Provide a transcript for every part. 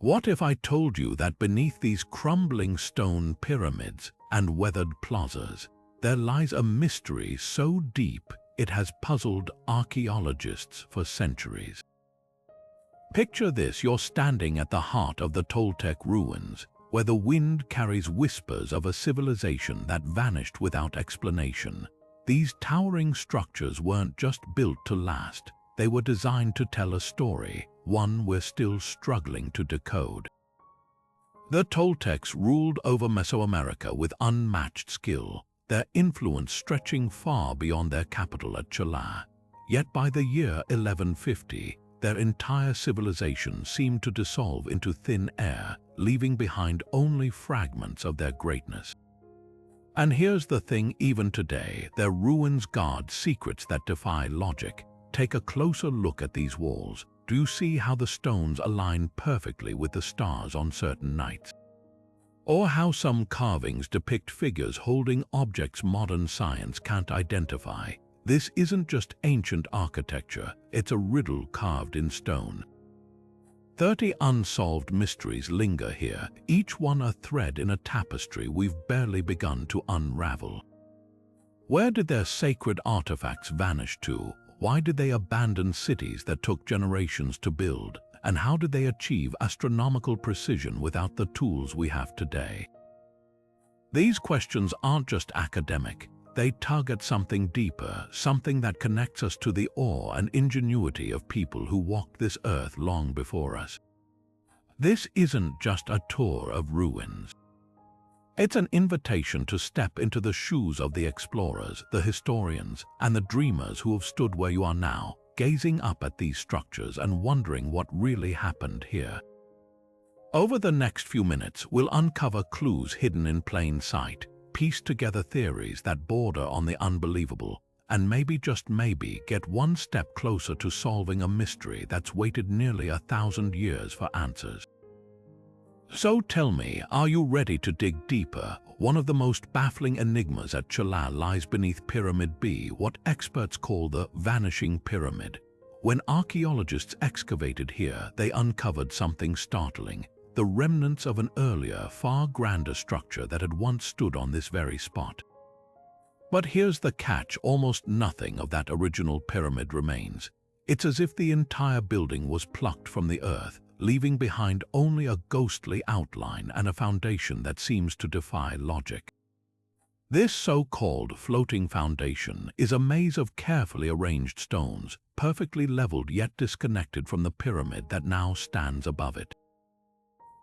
What if I told you that beneath these crumbling stone pyramids and weathered plazas, there lies a mystery so deep it has puzzled archaeologists for centuries? Picture this: you're standing at the heart of the Toltec Ruins, where the wind carries whispers of a civilization that vanished without explanation. These towering structures weren't just built to last, they were designed to tell a story, one we're still struggling to decode. The Toltecs ruled over Mesoamerica with unmatched skill, their influence stretching far beyond their capital at Tula. Yet by the year 1150, their entire civilization seemed to dissolve into thin air, leaving behind only fragments of their greatness. And here's the thing: even today, their ruins guard secrets that defy logic. Take a closer look at these walls. Do you see how the stones align perfectly with the stars on certain nights? Or how some carvings depict figures holding objects modern science can't identify? This isn't just ancient architecture, it's a riddle carved in stone. 30 unsolved mysteries linger here, each one a thread in a tapestry we've barely begun to unravel. Where did their sacred artifacts vanish to? Why did they abandon cities that took generations to build? And how did they achieve astronomical precision without the tools we have today? These questions aren't just academic. They tug at something deeper, something that connects us to the awe and ingenuity of people who walked this earth long before us. This isn't just a tour of ruins. It's an invitation to step into the shoes of the explorers, the historians, and the dreamers who have stood where you are now, gazing up at these structures and wondering what really happened here. Over the next few minutes, we'll uncover clues hidden in plain sight, piece together theories that border on the unbelievable, and maybe, just maybe, get one step closer to solving a mystery that's waited nearly 1,000 years for answers. So tell me, are you ready to dig deeper? One of the most baffling enigmas at Tula lies beneath Pyramid B, what experts call the vanishing pyramid. When archaeologists excavated here, they uncovered something startling: the remnants of an earlier, far grander structure that had once stood on this very spot. But here's the catch: almost nothing of that original pyramid remains. It's as if the entire building was plucked from the earth, leaving behind only a ghostly outline and a foundation that seems to defy logic. This so-called floating foundation is a maze of carefully arranged stones, perfectly leveled yet disconnected from the pyramid that now stands above it.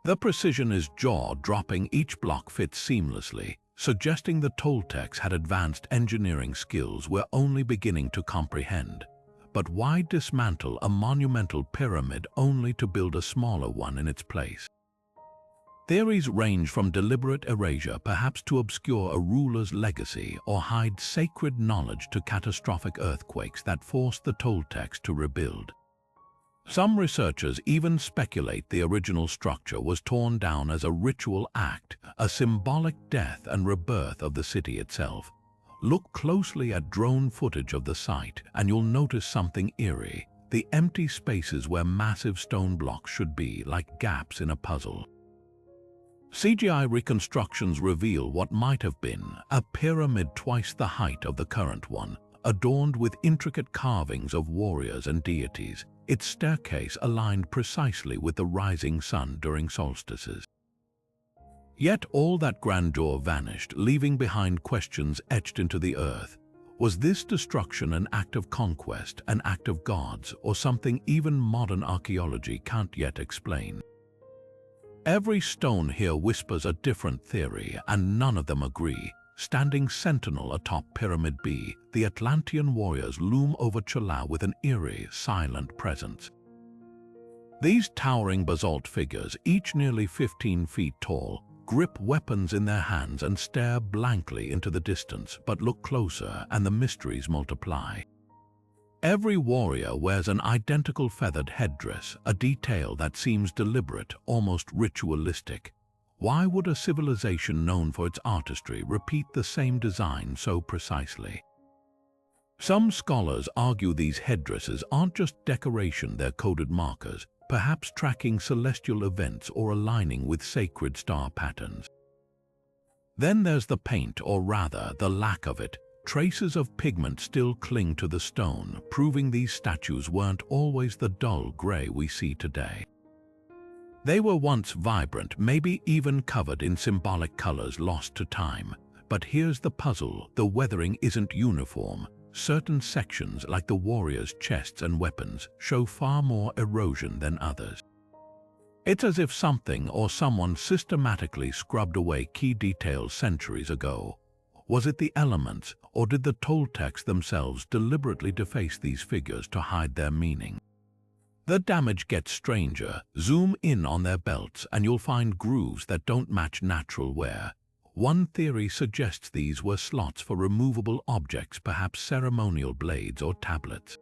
The precision is jaw-dropping, each block fits seamlessly, suggesting the Toltecs had advanced engineering skills we're only beginning to comprehend. But why dismantle a monumental pyramid only to build a smaller one in its place? Theories range from deliberate erasure, perhaps to obscure a ruler's legacy, or hide sacred knowledge, to catastrophic earthquakes that forced the Toltecs to rebuild. Some researchers even speculate the original structure was torn down as a ritual act, a symbolic death and rebirth of the city itself. Look closely at drone footage of the site, and you'll notice something eerie: the empty spaces where massive stone blocks should be, like gaps in a puzzle. CGI reconstructions reveal what might have been a pyramid twice the height of the current one, adorned with intricate carvings of warriors and deities, its staircase aligned precisely with the rising sun during solstices. Yet all that grandeur vanished, leaving behind questions etched into the earth. Was this destruction an act of conquest, an act of gods, or something even modern archaeology can't yet explain? Every stone here whispers a different theory, and none of them agree. Standing sentinel atop Pyramid B, the Atlantean Warriors loom over Tula with an eerie, silent presence. These towering basalt figures, each nearly 15 feet tall, grip weapons in their hands and stare blankly into the distance. But look closer and the mysteries multiply. Every warrior wears an identical feathered headdress, a detail that seems deliberate, almost ritualistic. Why would a civilization known for its artistry repeat the same design so precisely? Some scholars argue these headdresses aren't just decoration, they're coded markers, perhaps tracking celestial events or aligning with sacred star patterns. Then there's the paint, or rather, the lack of it. Traces of pigment still cling to the stone, proving these statues weren't always the dull gray we see today. They were once vibrant, maybe even covered in symbolic colors lost to time. But here's the puzzle: the weathering isn't uniform. Certain sections, like the warriors' chests and weapons, show far more erosion than others. It's as if something or someone systematically scrubbed away key details centuries ago. Was it the elements, or did the Toltecs themselves deliberately deface these figures to hide their meaning? The damage gets stranger. Zoom in on their belts and you'll find grooves that don't match natural wear. One theory suggests these were slots for removable objects, perhaps ceremonial blades or tablets.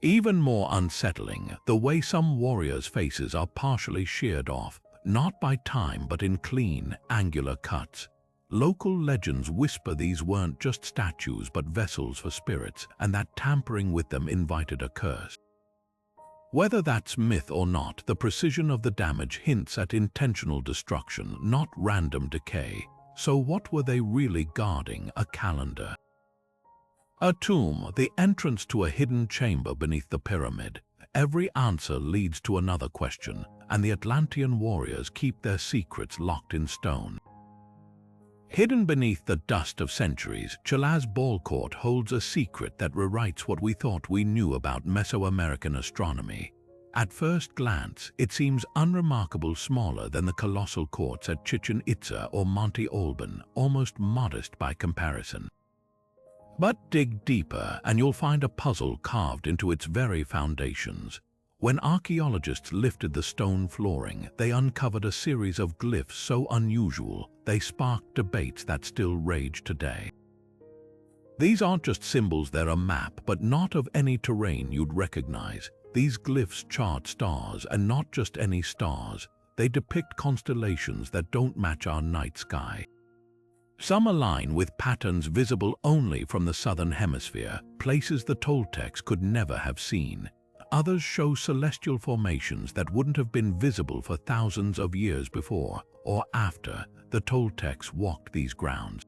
Even more unsettling, the way some warriors' faces are partially sheared off, not by time but in clean, angular cuts. Local legends whisper these weren't just statues but vessels for spirits, and that tampering with them invited a curse. Whether that's myth or not, the precision of the damage hints at intentional destruction, not random decay. So what were they really guarding? A calendar? A tomb, the entrance to a hidden chamber beneath the pyramid. Every answer leads to another question, and the Atlantean warriors keep their secrets locked in stone. Hidden beneath the dust of centuries, Tula's ball court holds a secret that rewrites what we thought we knew about Mesoamerican astronomy. At first glance, it seems unremarkable, smaller than the colossal courts at Chichen Itza or Monte Alban, almost modest by comparison. But dig deeper and you'll find a puzzle carved into its very foundations. When archaeologists lifted the stone flooring, they uncovered a series of glyphs so unusual they sparked debates that still rage today. These aren't just symbols, they're a map, but not of any terrain you'd recognize. These glyphs chart stars, and not just any stars. They depict constellations that don't match our night sky. Some align with patterns visible only from the southern hemisphere, places the Toltecs could never have seen. Others show celestial formations that wouldn't have been visible for thousands of years before or after the Toltecs walked these grounds.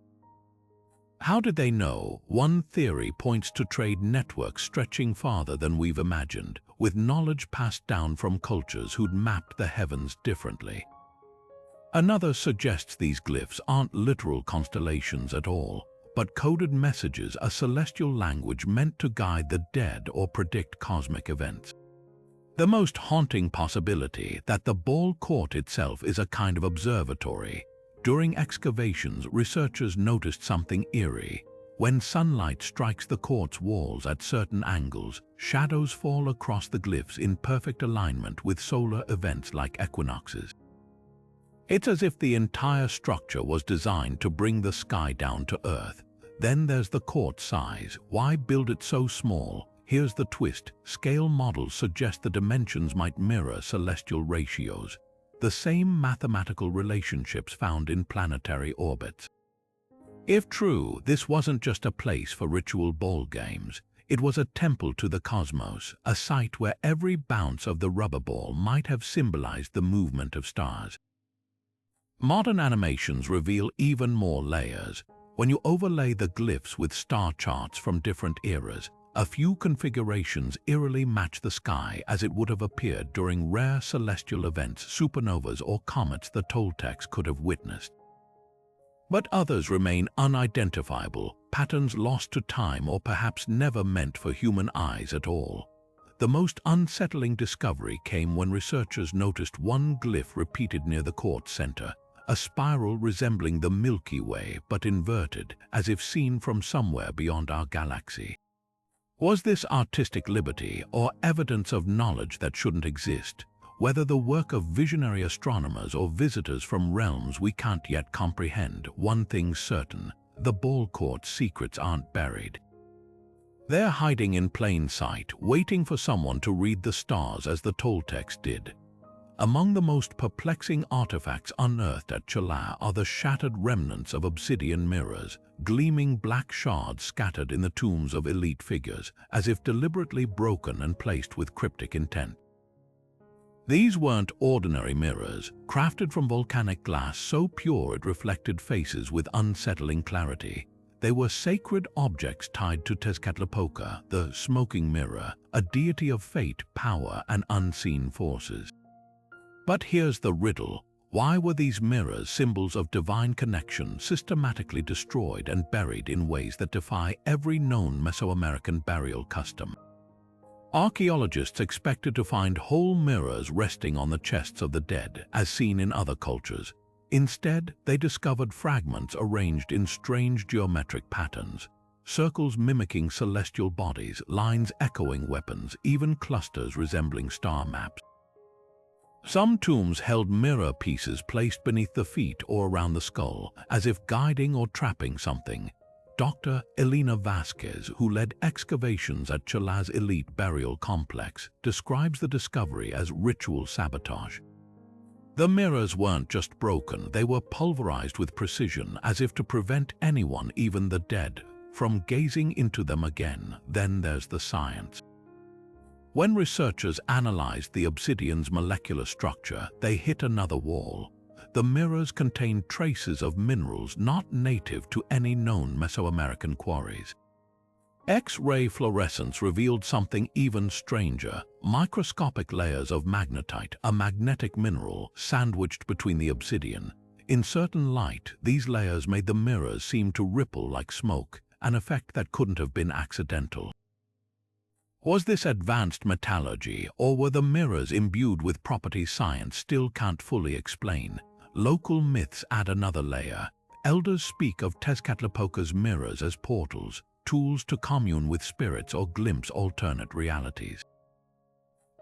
How did they know? One theory points to trade networks stretching farther than we've imagined, with knowledge passed down from cultures who'd mapped the heavens differently. Another suggests these glyphs aren't literal constellations at all, but coded messages, a celestial language meant to guide the dead or predict cosmic events. The most haunting possibility, that the ball court itself is a kind of observatory. During excavations, researchers noticed something eerie. When sunlight strikes the court's walls at certain angles, shadows fall across the glyphs in perfect alignment with solar events like equinoxes. It's as if the entire structure was designed to bring the sky down to earth. Then there's the court size. Why build it so small? Here's the twist. Scale models suggest the dimensions might mirror celestial ratios, the same mathematical relationships found in planetary orbits. If true, this wasn't just a place for ritual ball games. It was a temple to the cosmos, a site where every bounce of the rubber ball might have symbolized the movement of stars. Modern animations reveal even more layers. When you overlay the glyphs with star charts from different eras, a few configurations eerily match the sky as it would have appeared during rare celestial events, supernovas or comets the Toltecs could have witnessed. But others remain unidentifiable, patterns lost to time or perhaps never meant for human eyes at all. The most unsettling discovery came when researchers noticed one glyph repeated near the court center, a spiral resembling the Milky Way but inverted, as if seen from somewhere beyond our galaxy. Was this artistic liberty or evidence of knowledge that shouldn't exist? Whether the work of visionary astronomers or visitors from realms we can't yet comprehend, one thing's certain: the ball court's secrets aren't buried. They're hiding in plain sight, waiting for someone to read the stars as the Toltecs did. Among the most perplexing artifacts unearthed at Tula are the shattered remnants of obsidian mirrors, gleaming black shards scattered in the tombs of elite figures, as if deliberately broken and placed with cryptic intent. These weren't ordinary mirrors, crafted from volcanic glass so pure it reflected faces with unsettling clarity. They were sacred objects tied to Tezcatlipoca, the smoking mirror, a deity of fate, power, and unseen forces. But here's the riddle. Why were these mirrors, symbols of divine connection, systematically destroyed and buried in ways that defy every known Mesoamerican burial custom? Archaeologists expected to find whole mirrors resting on the chests of the dead, as seen in other cultures. Instead, they discovered fragments arranged in strange geometric patterns, circles mimicking celestial bodies, lines echoing weapons, even clusters resembling star maps. Some tombs held mirror pieces placed beneath the feet or around the skull, as if guiding or trapping something. Dr. Elena Vasquez, who led excavations at Tula's elite burial complex, describes the discovery as ritual sabotage. The mirrors weren't just broken, they were pulverized with precision, as if to prevent anyone, even the dead, from gazing into them again. Then there's the science. When researchers analyzed the obsidian's molecular structure, they hit another wall. The mirrors contained traces of minerals not native to any known Mesoamerican quarries. X-ray fluorescence revealed something even stranger: microscopic layers of magnetite, a magnetic mineral sandwiched between the obsidian. In certain light, these layers made the mirrors seem to ripple like smoke, an effect that couldn't have been accidental. Was this advanced metallurgy, or were the mirrors imbued with properties science still can't fully explain? Local myths add another layer. Elders speak of Tezcatlipoca's mirrors as portals, tools to commune with spirits or glimpse alternate realities.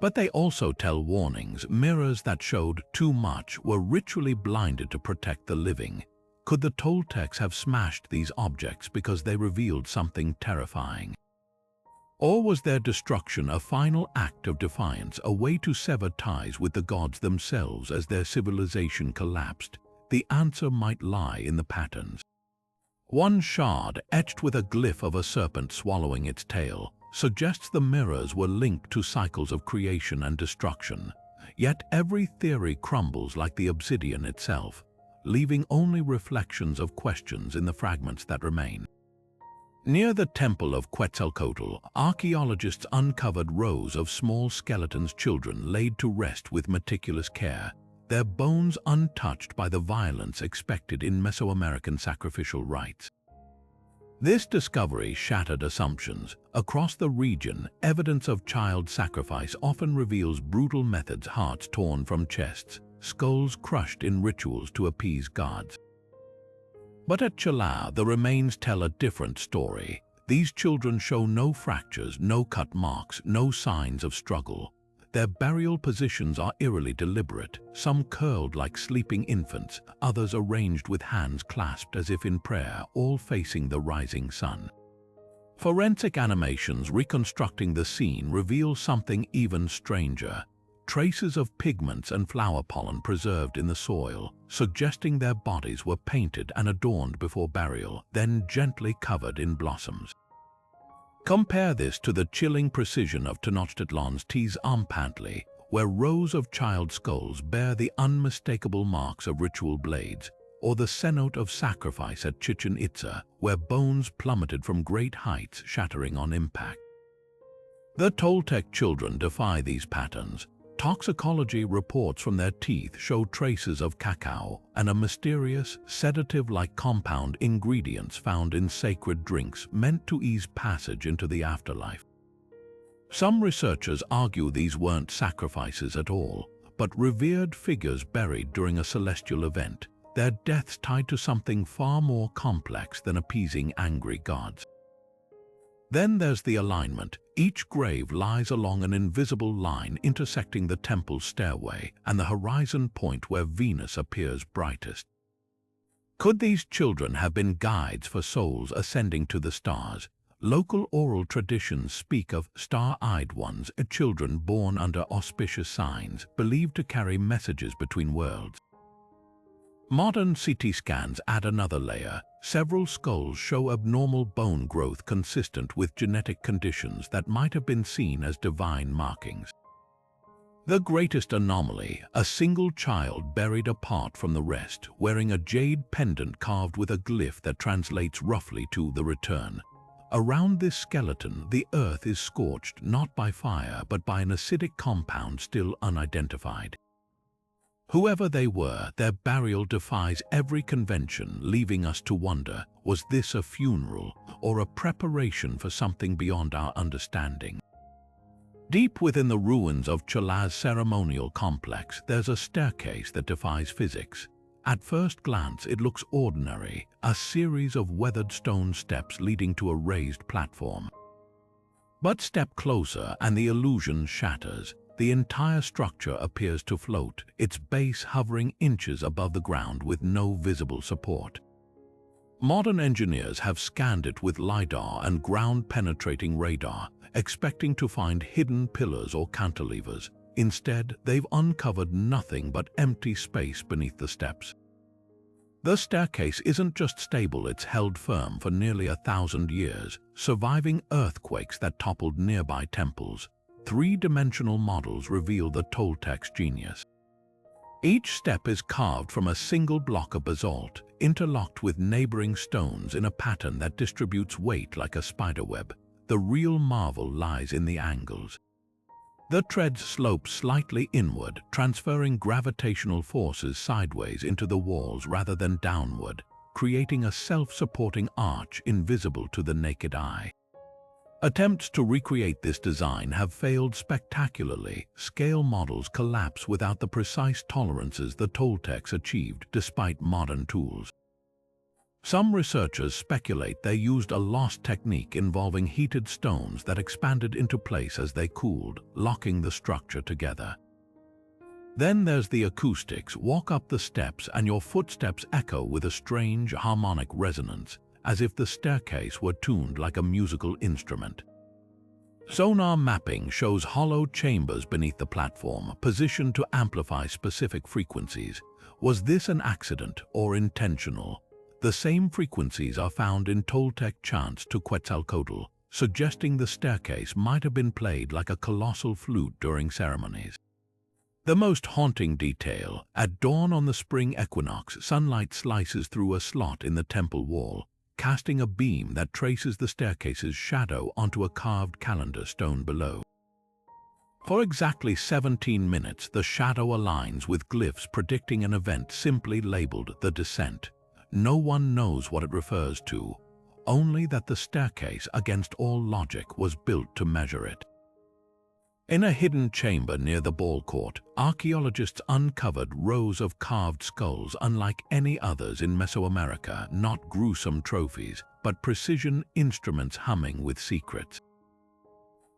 But they also tell warnings. Mirrors that showed too much were ritually blinded to protect the living. Could the Toltecs have smashed these objects because they revealed something terrifying? Or was their destruction a final act of defiance, a way to sever ties with the gods themselves as their civilization collapsed? The answer might lie in the patterns. One shard, etched with a glyph of a serpent swallowing its tail, suggests the mirrors were linked to cycles of creation and destruction. Yet every theory crumbles like the obsidian itself, leaving only reflections of questions in the fragments that remain. Near the temple of Quetzalcoatl, archaeologists uncovered rows of small skeletons, children laid to rest with meticulous care, their bones untouched by the violence expected in Mesoamerican sacrificial rites. This discovery shattered assumptions. Across the region, evidence of child sacrifice often reveals brutal methods: hearts torn from chests, skulls crushed in rituals to appease gods. But at Tula, the remains tell a different story. These children show no fractures, no cut marks, no signs of struggle. Their burial positions are eerily deliberate, some curled like sleeping infants, others arranged with hands clasped as if in prayer, all facing the rising sun. Forensic animations reconstructing the scene reveal something even stranger: traces of pigments and flower pollen preserved in the soil, suggesting their bodies were painted and adorned before burial, then gently covered in blossoms. Compare this to the chilling precision of Tenochtitlan's Tezcatlipoca, where rows of child skulls bear the unmistakable marks of ritual blades, or the cenote of sacrifice at Chichen Itza, where bones plummeted from great heights, shattering on impact. The Toltec children defy these patterns. Toxicology reports from their teeth show traces of cacao and a mysterious, sedative-like compound, ingredients found in sacred drinks meant to ease passage into the afterlife. Some researchers argue these weren't sacrifices at all, but revered figures buried during a celestial event, their deaths tied to something far more complex than appeasing angry gods. Then there's the alignment. Each grave lies along an invisible line intersecting the temple's stairway and the horizon point where Venus appears brightest. Could these children have been guides for souls ascending to the stars? Local oral traditions speak of star-eyed ones, children born under auspicious signs, believed to carry messages between worlds. Modern CT scans add another layer. Several skulls show abnormal bone growth consistent with genetic conditions that might have been seen as divine markings. The greatest anomaly, a single child buried apart from the rest, wearing a jade pendant carved with a glyph that translates roughly to the return. Around this skeleton, the earth is scorched not by fire but by an acidic compound still unidentified. Whoever they were, their burial defies every convention, leaving us to wonder, was this a funeral or a preparation for something beyond our understanding? Deep within the ruins of Tula's ceremonial complex, there's a staircase that defies physics. At first glance, it looks ordinary, a series of weathered stone steps leading to a raised platform. But step closer and the illusion shatters. The entire structure appears to float, its base hovering inches above the ground with no visible support. Modern engineers have scanned it with LiDAR and ground-penetrating radar, expecting to find hidden pillars or cantilevers. Instead, they've uncovered nothing but empty space beneath the steps. The staircase isn't just stable, it's held firm for nearly 1,000 years, surviving earthquakes that toppled nearby temples. Three-dimensional models reveal the Toltec's genius. Each step is carved from a single block of basalt, interlocked with neighboring stones in a pattern that distributes weight like a spiderweb. The real marvel lies in the angles. The treads slope slightly inward, transferring gravitational forces sideways into the walls rather than downward, creating a self-supporting arch invisible to the naked eye. Attempts to recreate this design have failed spectacularly. Scale models collapse without the precise tolerances the Toltecs achieved despite modern tools. Some researchers speculate they used a lost technique involving heated stones that expanded into place as they cooled, locking the structure together. Then there's the acoustics. Walk up the steps and your footsteps echo with a strange harmonic resonance, as if the staircase were tuned like a musical instrument. Sonar mapping shows hollow chambers beneath the platform, positioned to amplify specific frequencies. Was this an accident or intentional? The same frequencies are found in Toltec chants to Quetzalcoatl, suggesting the staircase might have been played like a colossal flute during ceremonies. The most haunting detail: at dawn on the spring equinox, sunlight slices through a slot in the temple wall, casting a beam that traces the staircase's shadow onto a carved calendar stone below. For exactly 17 minutes, the shadow aligns with glyphs predicting an event simply labeled the descent. No one knows what it refers to, only that the staircase, against all logic, was built to measure it. In a hidden chamber near the ball court, archaeologists uncovered rows of carved skulls unlike any others in Mesoamerica, not gruesome trophies, but precision instruments humming with secrets.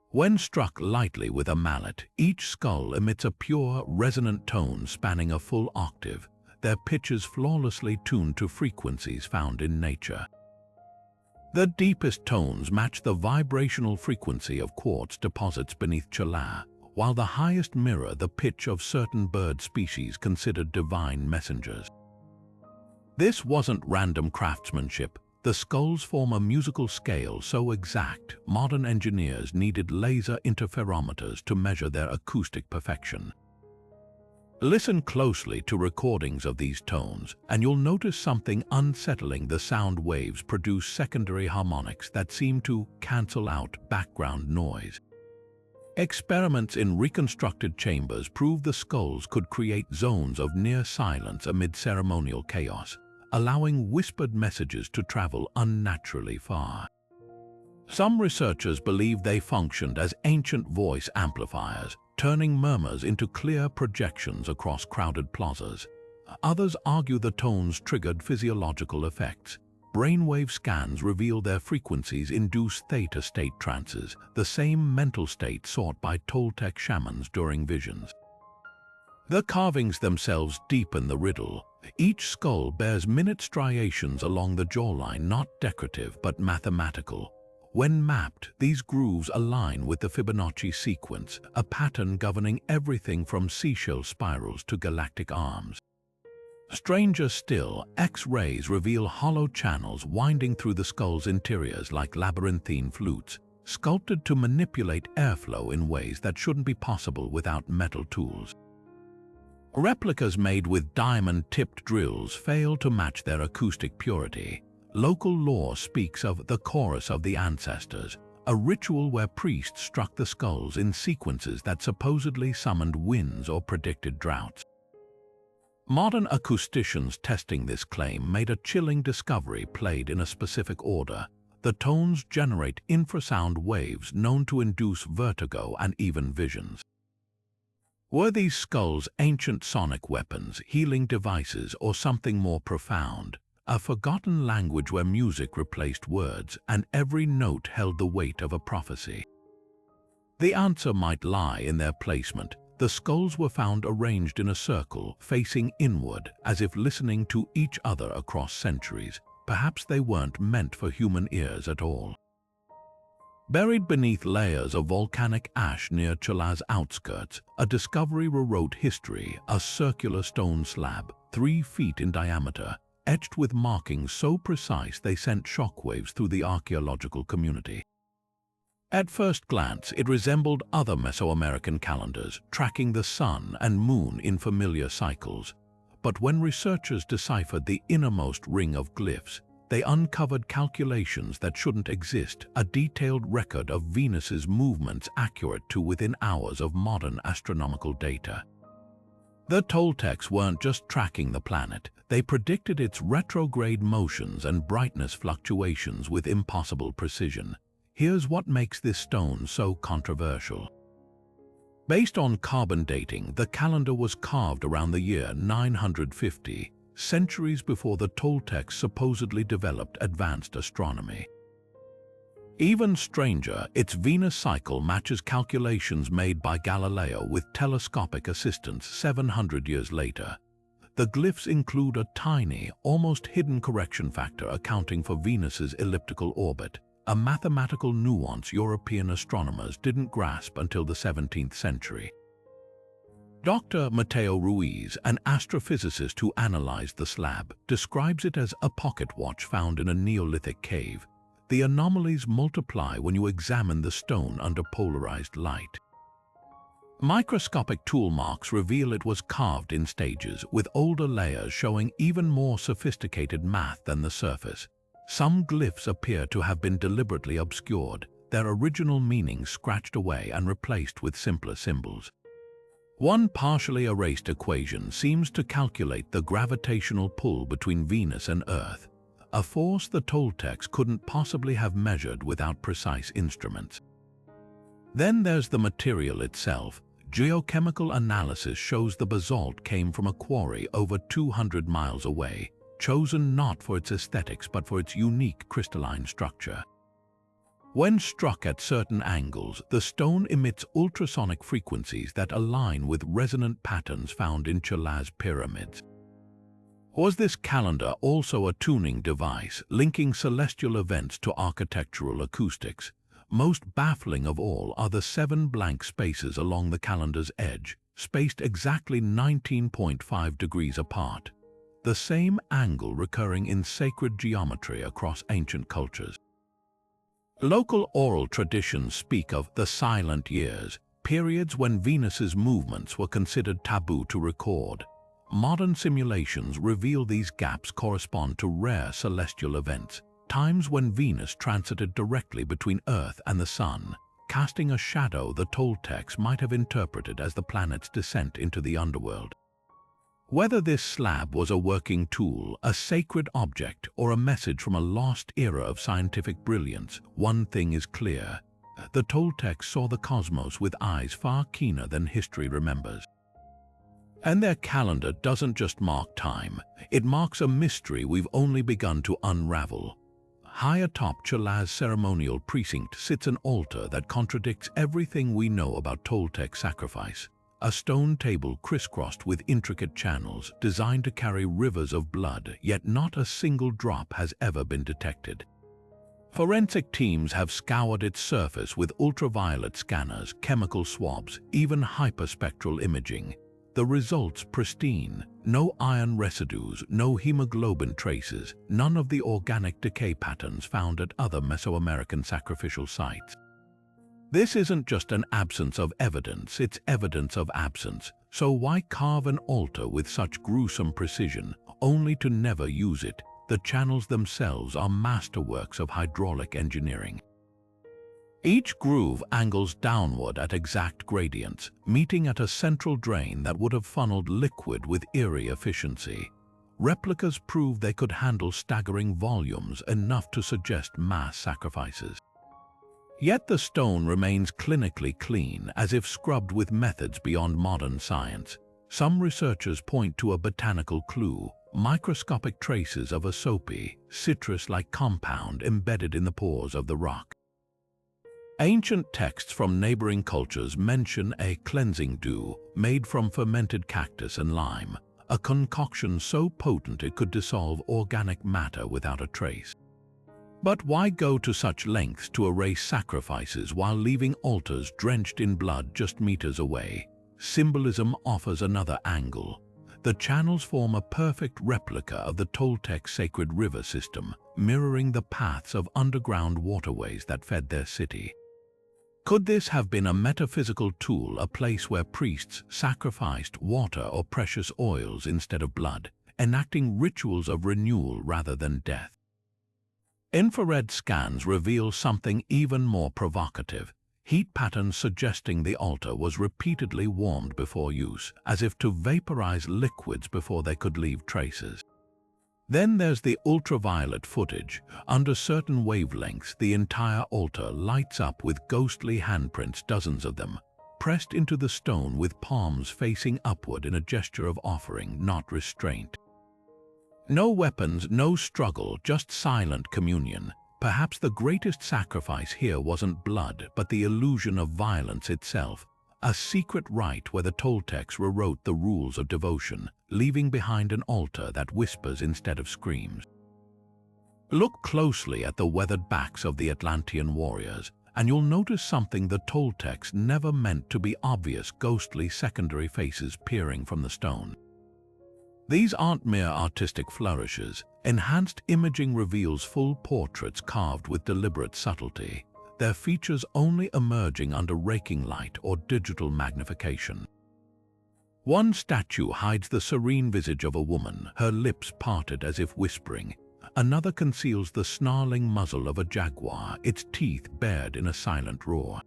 When struck lightly with a mallet, each skull emits a pure, resonant tone spanning a full octave, their pitches flawlessly tuned to frequencies found in nature. The deepest tones match the vibrational frequency of quartz deposits beneath Tula, while the highest mirror the pitch of certain bird species considered divine messengers. This wasn't random craftsmanship. The skulls form a musical scale so exact, modern engineers needed laser interferometers to measure their acoustic perfection. Listen closely to recordings of these tones, and you'll notice something unsettling. The sound waves produce secondary harmonics that seem to cancel out background noise. Experiments in reconstructed chambers prove the skulls could create zones of near silence amid ceremonial chaos, allowing whispered messages to travel unnaturally far. Some researchers believe they functioned as ancient voice amplifiers, turning murmurs into clear projections across crowded plazas. Others argue the tones triggered physiological effects. Brainwave scans reveal their frequencies induce theta-state trances, the same mental state sought by Toltec shamans during visions. The carvings themselves deepen the riddle. Each skull bears minute striations along the jawline, not decorative but mathematical. When mapped, these grooves align with the Fibonacci sequence, a pattern governing everything from seashell spirals to galactic arms. Stranger still, X-rays reveal hollow channels winding through the skull's interiors like labyrinthine flutes, sculpted to manipulate airflow in ways that shouldn't be possible without metal tools. Replicas made with diamond-tipped drills fail to match their acoustic purity. Local lore speaks of the chorus of the ancestors, a ritual where priests struck the skulls in sequences that supposedly summoned winds or predicted droughts. Modern acousticians testing this claim made a chilling discovery played in a specific order. The tones generate infrasound waves known to induce vertigo and even visions. Were these skulls ancient sonic weapons, healing devices, or something more profound? A forgotten language where music replaced words and every note held the weight of a prophecy? The answer might lie in their placement. The skulls were found arranged in a circle, facing inward, as if listening to each other across centuries. Perhaps they weren't meant for human ears at all. Buried beneath layers of volcanic ash near Tula's outskirts, a discovery rewrote history: a circular stone slab, 3 feet in diameter, etched with markings so precise they sent shockwaves through the archaeological community. At first glance, it resembled other Mesoamerican calendars, tracking the sun and moon in familiar cycles. But when researchers deciphered the innermost ring of glyphs, they uncovered calculations that shouldn't exist, a detailed record of Venus's movements accurate to within hours of modern astronomical data. The Toltecs weren't just tracking the planet, they predicted its retrograde motions and brightness fluctuations with impossible precision. Here's what makes this stone so controversial. Based on carbon dating, the calendar was carved around the year 950, centuries before the Toltecs supposedly developed advanced astronomy. Even stranger, its Venus cycle matches calculations made by Galileo with telescopic assistance 700 years later. The glyphs include a tiny, almost hidden correction factor accounting for Venus's elliptical orbit, a mathematical nuance European astronomers didn't grasp until the 17th century. Dr. Mateo Ruiz, an astrophysicist who analyzed the slab, describes it as a pocket watch found in a Neolithic cave. The anomalies multiply when you examine the stone under polarized light. Microscopic tool marks reveal it was carved in stages, with older layers showing even more sophisticated math than the surface. Some glyphs appear to have been deliberately obscured, their original meaning scratched away and replaced with simpler symbols. One partially erased equation seems to calculate the gravitational pull between Venus and Earth, a force the Toltecs couldn't possibly have measured without precise instruments. Then there's the material itself. Geochemical analysis shows the basalt came from a quarry over 200 miles away, chosen not for its aesthetics but for its unique crystalline structure. When struck at certain angles, the stone emits ultrasonic frequencies that align with resonant patterns found in Tula's pyramids. Was this calendar also a tuning device, linking celestial events to architectural acoustics? Most baffling of all are the 7 blank spaces along the calendar's edge, spaced exactly 19.5 degrees apart, the same angle recurring in sacred geometry across ancient cultures. Local oral traditions speak of the silent years, periods when Venus's movements were considered taboo to record. Modern simulations reveal these gaps correspond to rare celestial events, times when Venus transited directly between Earth and the Sun, casting a shadow the Toltecs might have interpreted as the planet's descent into the underworld. Whether this slab was a working tool, a sacred object, or a message from a lost era of scientific brilliance, one thing is clear: the Toltecs saw the cosmos with eyes far keener than history remembers. And their calendar doesn't just mark time, it marks a mystery we've only begun to unravel. High atop Tula's ceremonial precinct sits an altar that contradicts everything we know about Toltec sacrifice. A stone table crisscrossed with intricate channels designed to carry rivers of blood, yet not a single drop has ever been detected. Forensic teams have scoured its surface with ultraviolet scanners, chemical swabs, even hyperspectral imaging. The results pristine: no iron residues, no hemoglobin traces, none of the organic decay patterns found at other Mesoamerican sacrificial sites. This isn't just an absence of evidence, it's evidence of absence. So why carve an altar with such gruesome precision, only to never use it? The channels themselves are masterworks of hydraulic engineering. Each groove angles downward at exact gradients, meeting at a central drain that would have funneled liquid with eerie efficiency. Replicas prove they could handle staggering volumes, enough to suggest mass sacrifices. Yet the stone remains clinically clean, as if scrubbed with methods beyond modern science. Some researchers point to a botanical clue: microscopic traces of a soapy, citrus-like compound embedded in the pores of the rock. Ancient texts from neighboring cultures mention a cleansing dew made from fermented cactus and lime, a concoction so potent it could dissolve organic matter without a trace. But why go to such lengths to erase sacrifices while leaving altars drenched in blood just meters away? Symbolism offers another angle. The channels form a perfect replica of the Toltec sacred river system, mirroring the paths of underground waterways that fed their city. Could this have been a metaphysical tool, a place where priests sacrificed water or precious oils instead of blood, enacting rituals of renewal rather than death? Infrared scans reveal something even more provocative: heat patterns suggesting the altar was repeatedly warmed before use, as if to vaporize liquids before they could leave traces. Then there's the ultraviolet footage. Under certain wavelengths, the entire altar lights up with ghostly handprints, dozens of them, pressed into the stone with palms facing upward in a gesture of offering, not restraint. No weapons, no struggle, just silent communion. Perhaps the greatest sacrifice here wasn't blood, but the illusion of violence itself, a secret rite where the Toltecs rewrote the rules of devotion, leaving behind an altar that whispers instead of screams. Look closely at the weathered backs of the Atlantean warriors, and you'll notice something the Toltecs never meant to be obvious: ghostly secondary faces peering from the stone. These aren't mere artistic flourishes. Enhanced imaging reveals full portraits carved with deliberate subtlety, their features only emerging under raking light or digital magnification. One statue hides the serene visage of a woman, her lips parted as if whispering. Another conceals the snarling muzzle of a jaguar, its teeth bared in a silent roar.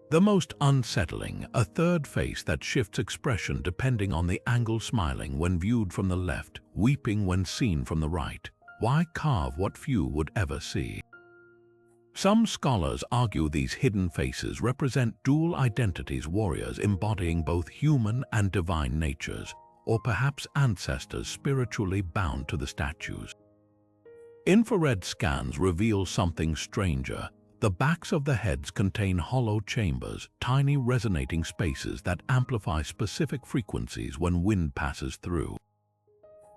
The most unsettling, a third face that shifts expression depending on the angle, smiling when viewed from the left, weeping when seen from the right. Why carve what few would ever see? Some scholars argue these hidden faces represent dual identities: warriors embodying both human and divine natures, or perhaps ancestors spiritually bound to the statues. Infrared scans reveal something stranger. The backs of the heads contain hollow chambers, tiny resonating spaces that amplify specific frequencies when wind passes through.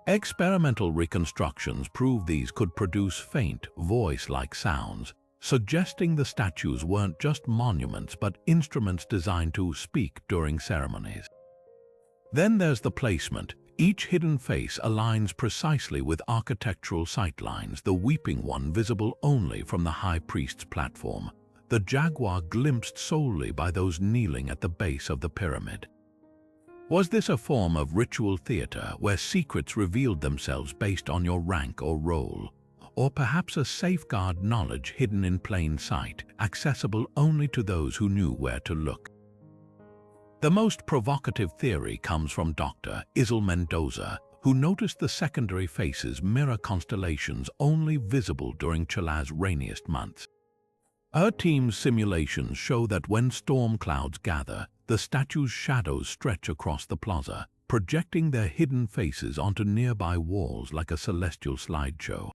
Experimental reconstructions prove these could produce faint, voice-like sounds, suggesting the statues weren't just monuments but instruments designed to speak during ceremonies. Then there's the placement. Each hidden face aligns precisely with architectural sightlines, the weeping one visible only from the high priest's platform, the jaguar glimpsed solely by those kneeling at the base of the pyramid. Was this a form of ritual theater where secrets revealed themselves based on your rank or role? Or perhaps a safeguard knowledge hidden in plain sight, accessible only to those who knew where to look? The most provocative theory comes from Dr. Isel Mendoza, who noticed the secondary faces mirror constellations only visible during Chile's rainiest months. Her team's simulations show that when storm clouds gather, the statues' shadows stretch across the plaza, projecting their hidden faces onto nearby walls like a celestial slideshow.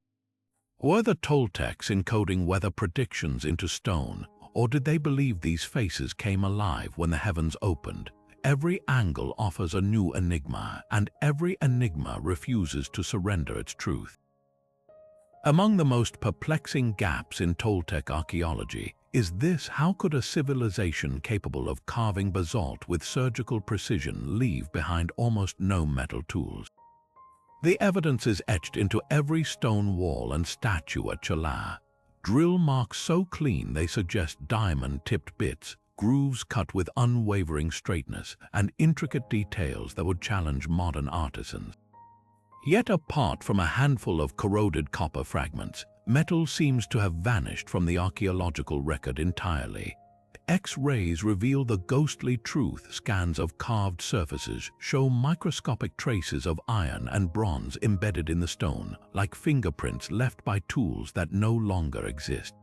Were the Toltecs encoding weather predictions into stone, or did they believe these faces came alive when the heavens opened? Every angle offers a new enigma, and every enigma refuses to surrender its truth. Among the most perplexing gaps in Toltec archaeology is this: how could a civilization capable of carving basalt with surgical precision leave behind almost no metal tools? The evidence is etched into every stone wall and statue at Tula. drill marks so clean they suggest diamond-tipped bits, grooves cut with unwavering straightness, and intricate details that would challenge modern artisans. Yet apart from a handful of corroded copper fragments, metal seems to have vanished from the archaeological record entirely. X-rays reveal the ghostly truth. Scans of carved surfaces show microscopic traces of iron and bronze embedded in the stone, like fingerprints left by tools that no longer exist.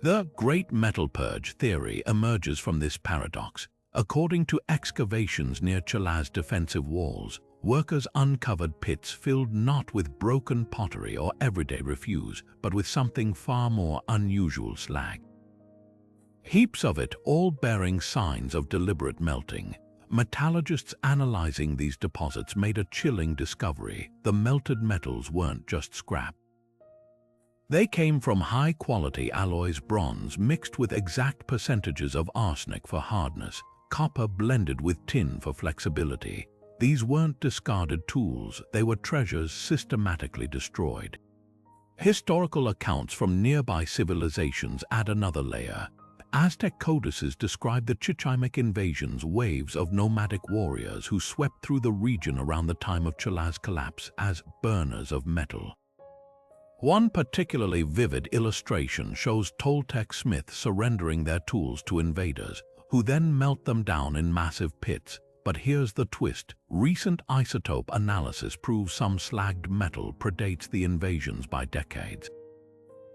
The Great Metal Purge theory emerges from this paradox. According to excavations near Tula's defensive walls, workers uncovered pits filled not with broken pottery or everyday refuse, but with something far more unusual: slag. Heaps of it, all bearing signs of deliberate melting. Metallurgists analyzing these deposits made a chilling discovery: the melted metals weren't just scrap. They came from high-quality alloys: bronze mixed with exact percentages of arsenic for hardness, copper blended with tin for flexibility. These weren't discarded tools, they were treasures systematically destroyed. Historical accounts from nearby civilizations add another layer. Aztec codices describe the Chichimec invasions, waves of nomadic warriors who swept through the region around the time of Tula's collapse, as burners of metal. One particularly vivid illustration shows Toltec smiths surrendering their tools to invaders, who then melt them down in massive pits. But here's the twist: recent isotope analysis proves some slagged metal predates the invasions by decades.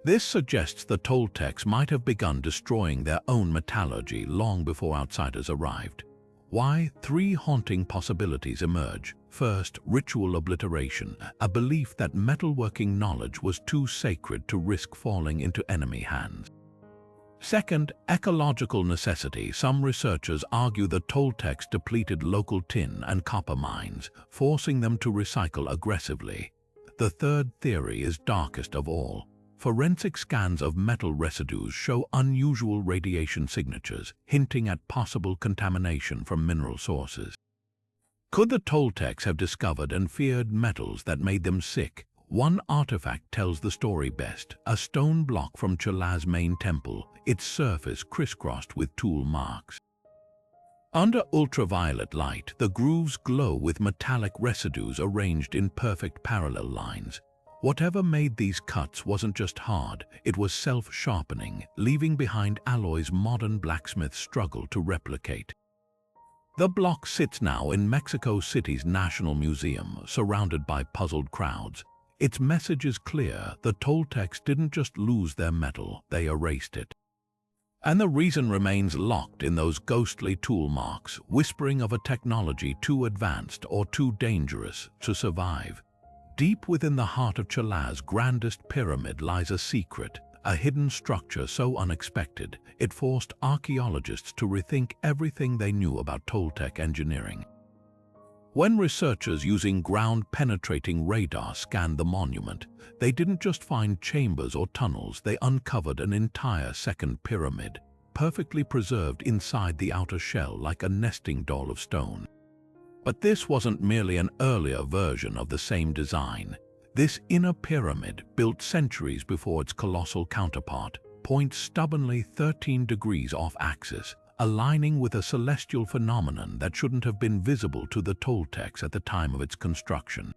This suggests the Toltecs might have begun destroying their own metallurgy long before outsiders arrived. Why? Three haunting possibilities emerge. First, ritual obliteration, a belief that metalworking knowledge was too sacred to risk falling into enemy hands. Second, ecological necessity. Some researchers argue the Toltecs depleted local tin and copper mines, forcing them to recycle aggressively. The third theory is darkest of all. Forensic scans of metal residues show unusual radiation signatures, hinting at possible contamination from mineral sources. Could the Toltecs have discovered and feared metals that made them sick? One artifact tells the story best: a stone block from Tula's main temple, its surface crisscrossed with tool marks. Under ultraviolet light, the grooves glow with metallic residues arranged in perfect parallel lines. Whatever made these cuts wasn't just hard, it was self-sharpening, leaving behind alloys modern blacksmiths struggle to replicate. The block sits now in Mexico City's National Museum, surrounded by puzzled crowds. Its message is clear: the Toltecs didn't just lose their metal, they erased it. And the reason remains locked in those ghostly tool marks, whispering of a technology too advanced or too dangerous to survive. Deep within the heart of Tula's grandest pyramid lies a secret, a hidden structure so unexpected it forced archaeologists to rethink everything they knew about Toltec engineering. When researchers using ground-penetrating radar scanned the monument, they didn't just find chambers or tunnels, they uncovered an entire second pyramid, perfectly preserved inside the outer shell like a nesting doll of stone. But this wasn't merely an earlier version of the same design. This inner pyramid, built centuries before its colossal counterpart, points stubbornly 13 degrees off axis, aligning with a celestial phenomenon that shouldn't have been visible to the Toltecs at the time of its construction.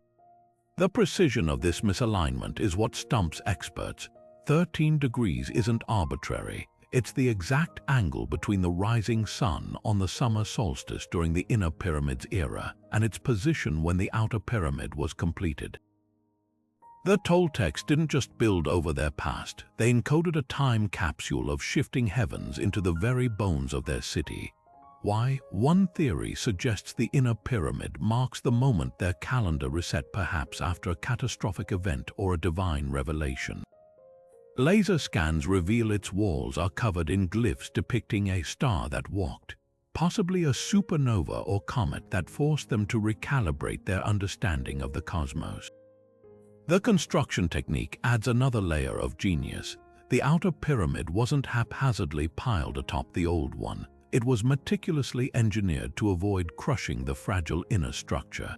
The precision of this misalignment is what stumps experts. 13 degrees isn't arbitrary. It's the exact angle between the rising sun on the summer solstice during the Inner Pyramid's era and its position when the Outer Pyramid was completed. The Toltecs didn't just build over their past, they encoded a time capsule of shifting heavens into the very bones of their city. Why? One theory suggests the Inner Pyramid marks the moment their calendar reset, perhaps after a catastrophic event or a divine revelation. Laser scans reveal its walls are covered in glyphs depicting a star that walked, possibly a supernova or comet that forced them to recalibrate their understanding of the cosmos. The construction technique adds another layer of genius. The outer pyramid wasn't haphazardly piled atop the old one. It was meticulously engineered to avoid crushing the fragile inner structure.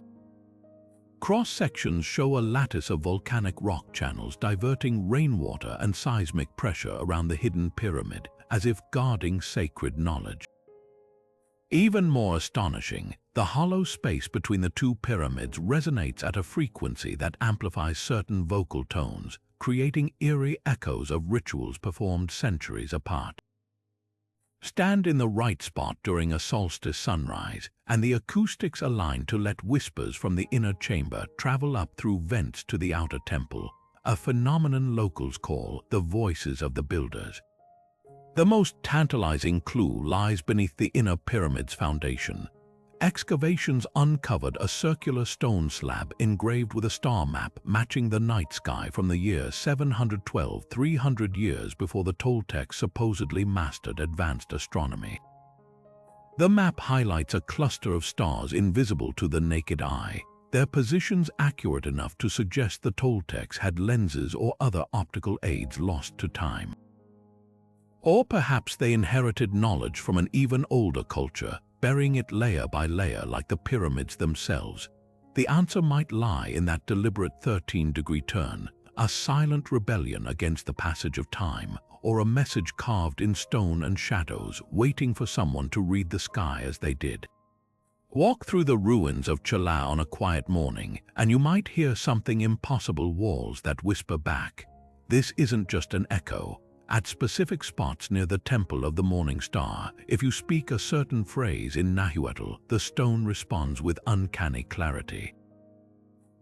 Cross-sections show a lattice of volcanic rock channels diverting rainwater and seismic pressure around the hidden pyramid, as if guarding sacred knowledge. Even more astonishing, the hollow space between the two pyramids resonates at a frequency that amplifies certain vocal tones, creating eerie echoes of rituals performed centuries apart. Stand in the right spot during a solstice sunrise, and the acoustics align to let whispers from the inner chamber travel up through vents to the outer temple, a phenomenon locals call the voices of the builders. The most tantalizing clue lies beneath the inner pyramid's foundation. Excavations uncovered a circular stone slab engraved with a star map matching the night sky from the year 712, 300 years before the Toltecs supposedly mastered advanced astronomy. The map highlights a cluster of stars invisible to the naked eye, their positions accurate enough to suggest the Toltecs had lenses or other optical aids lost to time. Or perhaps they inherited knowledge from an even older culture, burying it layer by layer like the pyramids themselves. The answer might lie in that deliberate 13-degree turn, a silent rebellion against the passage of time, or a message carved in stone and shadows, waiting for someone to read the sky as they did. Walk through the ruins of Tula on a quiet morning, and you might hear something impossible: walls that whisper back. This isn't just an echo. At specific spots near the Temple of the Morning Star, if you speak a certain phrase in Nahuatl, the stone responds with uncanny clarity.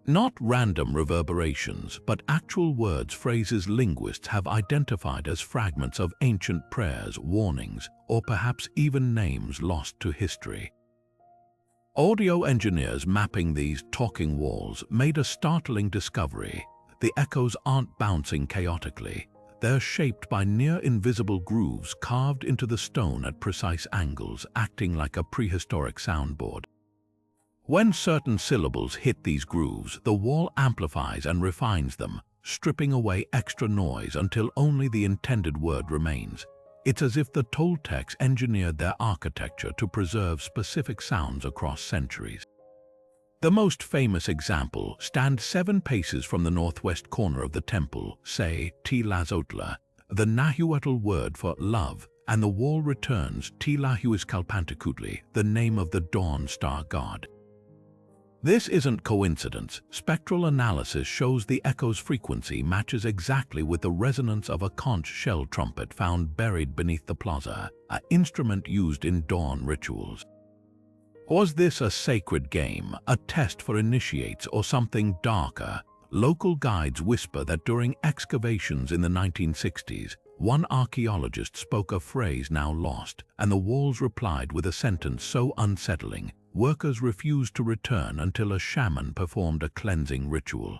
Not random reverberations, but actual words, phrases linguists have identified as fragments of ancient prayers, warnings, or perhaps even names lost to history. Audio engineers mapping these talking walls made a startling discovery. The echoes aren't bouncing chaotically. They're shaped by near-invisible grooves carved into the stone at precise angles, acting like a prehistoric soundboard. When certain syllables hit these grooves, the wall amplifies and refines them, stripping away extra noise until only the intended word remains. It's as if the Toltecs engineered their architecture to preserve specific sounds across centuries. The most famous example stands 7 paces from the northwest corner of the temple, say Tila, the Nahuatl word for love, and the wall returns Tilahuiscalpantecutli, the name of the dawn star god. This isn't coincidence. Spectral analysis shows the echo's frequency matches exactly with the resonance of a conch shell trumpet found buried beneath the plaza, an instrument used in dawn rituals. Was this a sacred game, a test for initiates, or something darker? Local guides whisper that during excavations in the 1960s, one archaeologist spoke a phrase now lost, and the walls replied with a sentence so unsettling, workers refused to return until a shaman performed a cleansing ritual.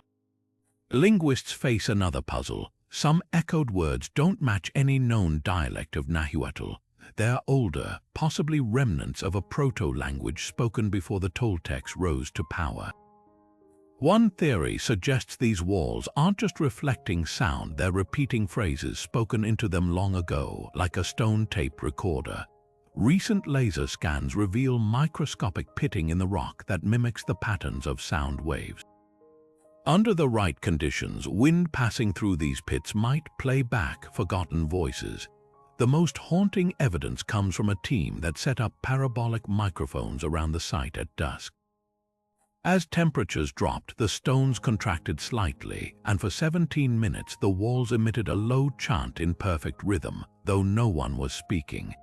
Linguists face another puzzle. Some echoed words don't match any known dialect of Nahuatl. They're older, possibly remnants of a proto-language spoken before the Toltecs rose to power. One theory suggests these walls aren't just reflecting sound, they're repeating phrases spoken into them long ago, like a stone tape recorder. Recent laser scans reveal microscopic pitting in the rock that mimics the patterns of sound waves. Under the right conditions, wind passing through these pits might play back forgotten voices. The most haunting evidence comes from a team that set up parabolic microphones around the site at dusk. As temperatures dropped, the stones contracted slightly, and for 17 minutes the walls emitted a low chant in perfect rhythm, though no one was speaking.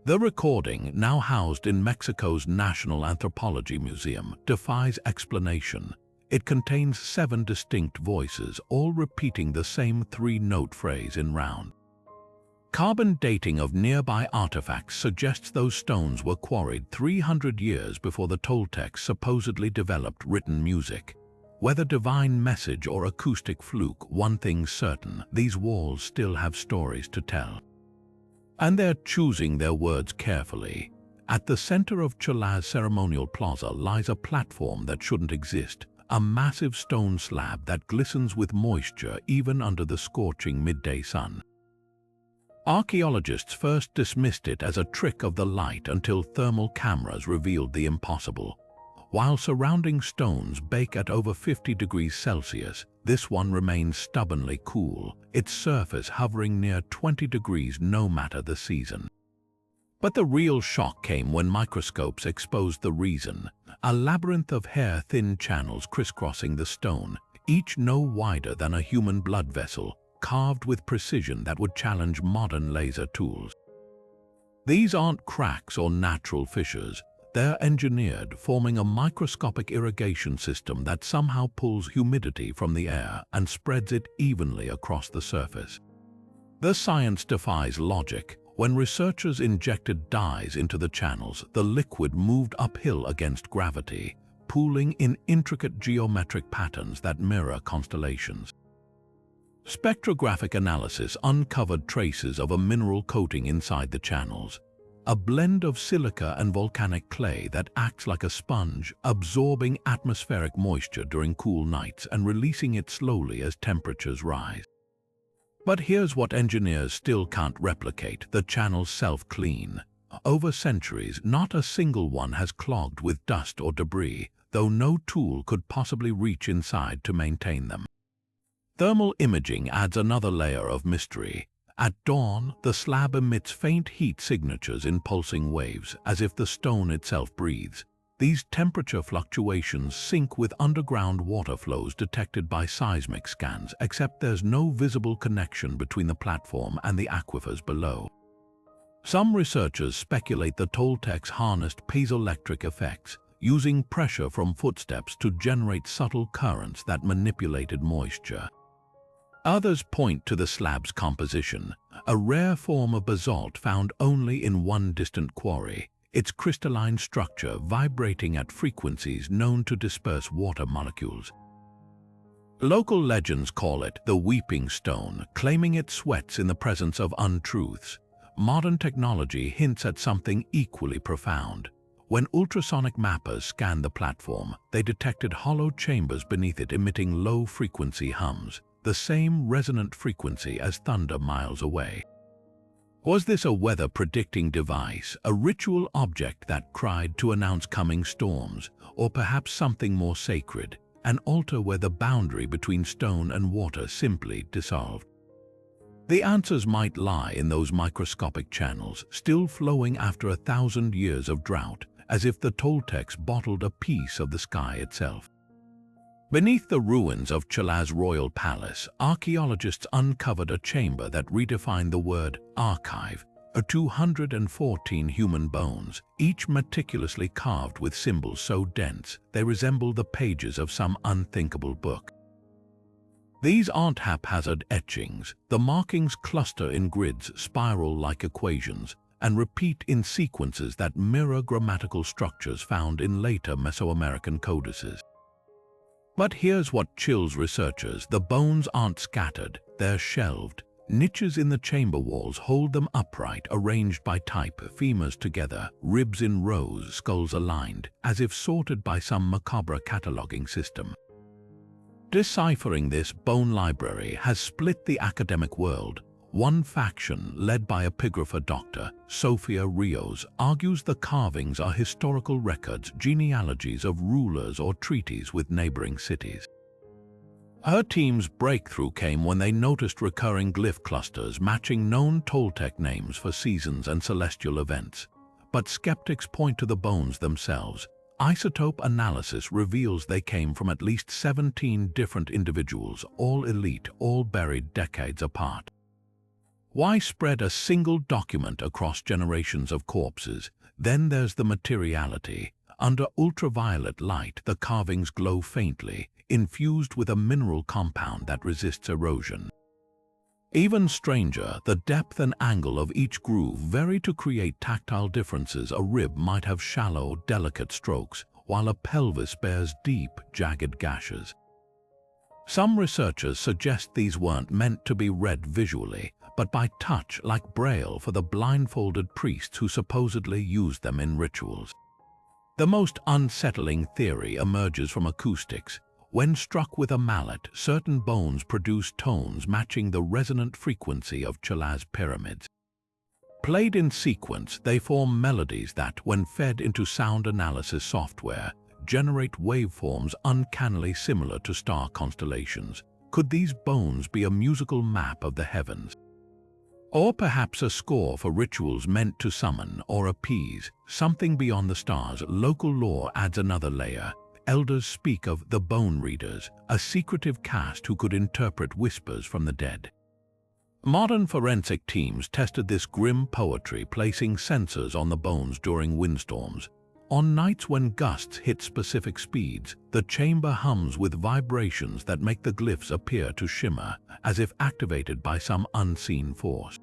The recording, now housed in Mexico's National Anthropology Museum, defies explanation. It contains 7 distinct voices, all repeating the same 3-note phrase in round. Carbon dating of nearby artifacts suggests those stones were quarried 300 years before the Toltecs supposedly developed written music. Whether divine message or acoustic fluke, one thing's certain: these walls still have stories to tell. And they're choosing their words carefully. At the center of Tula's ceremonial plaza lies a platform that shouldn't exist, a massive stone slab that glistens with moisture even under the scorching midday sun. Archaeologists first dismissed it as a trick of the light until thermal cameras revealed the impossible. While surrounding stones bake at over 50 degrees Celsius, this one remains stubbornly cool, its surface hovering near 20 degrees no matter the season. But the real shock came when microscopes exposed the reason: a labyrinth of hair-thin channels crisscrossing the stone, each no wider than a human blood vessel, carved with precision that would challenge modern laser tools. These aren't cracks or natural fissures. They're engineered, forming a microscopic irrigation system that somehow pulls humidity from the air and spreads it evenly across the surface. The science defies logic. When researchers injected dyes into the channels, the liquid moved uphill against gravity, pooling in intricate geometric patterns that mirror constellations. Spectrographic analysis uncovered traces of a mineral coating inside the channels, a blend of silica and volcanic clay that acts like a sponge, absorbing atmospheric moisture during cool nights and releasing it slowly as temperatures rise. But here's what engineers still can't replicate: the channels self-clean. Over centuries, not a single one has clogged with dust or debris, though no tool could possibly reach inside to maintain them. Thermal imaging adds another layer of mystery. At dawn, the slab emits faint heat signatures in pulsing waves, as if the stone itself breathes. These temperature fluctuations sync with underground water flows detected by seismic scans, except there's no visible connection between the platform and the aquifers below. Some researchers speculate the Toltecs harnessed piezoelectric effects, using pressure from footsteps to generate subtle currents that manipulated moisture. Others point to the slab's composition, a rare form of basalt found only in one distant quarry, its crystalline structure vibrating at frequencies known to disperse water molecules. Local legends call it the Weeping Stone, claiming it sweats in the presence of untruths. Modern technology hints at something equally profound. When ultrasonic mappers scanned the platform, they detected hollow chambers beneath it emitting low-frequency hums, the same resonant frequency as thunder miles away. Was this a weather-predicting device, a ritual object that cried to announce coming storms, or perhaps something more sacred, an altar where the boundary between stone and water simply dissolved? The answers might lie in those microscopic channels, still flowing after 1,000 years of drought, as if the Toltecs bottled a piece of the sky itself. Beneath the ruins of Tula's royal palace, archaeologists uncovered a chamber that redefined the word archive, 214 human bones, each meticulously carved with symbols so dense they resemble the pages of some unthinkable book. These aren't haphazard etchings. The markings cluster in grids, spiral like equations, and repeat in sequences that mirror grammatical structures found in later Mesoamerican codices. But here's what chills researchers: the bones aren't scattered, they're shelved. Niches in the chamber walls hold them upright, arranged by type, femurs together, ribs in rows, skulls aligned, as if sorted by some macabre cataloging system. Deciphering this bone library has split the academic world. One faction, led by epigrapher Dr. Sofia Rios, argues the carvings are historical records, genealogies of rulers or treaties with neighboring cities. Her team's breakthrough came when they noticed recurring glyph clusters matching known Toltec names for seasons and celestial events. But skeptics point to the bones themselves. Isotope analysis reveals they came from at least 17 different individuals, all elite, all buried decades apart. Why spread a single document across generations of corpses? Then there's the materiality. Under ultraviolet light, the carvings glow faintly, infused with a mineral compound that resists erosion. Even stranger, the depth and angle of each groove vary to create tactile differences. A rib might have shallow, delicate strokes, while a pelvis bears deep, jagged gashes. Some researchers suggest these weren't meant to be read visually, but by touch, like Braille for the blindfolded priests who supposedly used them in rituals. The most unsettling theory emerges from acoustics. When struck with a mallet, certain bones produce tones matching the resonant frequency of Tula's pyramids. Played in sequence, they form melodies that, when fed into sound analysis software, generate waveforms uncannily similar to star constellations. Could these bones be a musical map of the heavens? Or perhaps a score for rituals meant to summon or appease something beyond the stars? Local lore adds another layer. Elders speak of the bone readers, a secretive caste who could interpret whispers from the dead. Modern forensic teams tested this grim poetry, placing sensors on the bones during windstorms. On nights when gusts hit specific speeds, the chamber hums with vibrations that make the glyphs appear to shimmer, as if activated by some unseen force.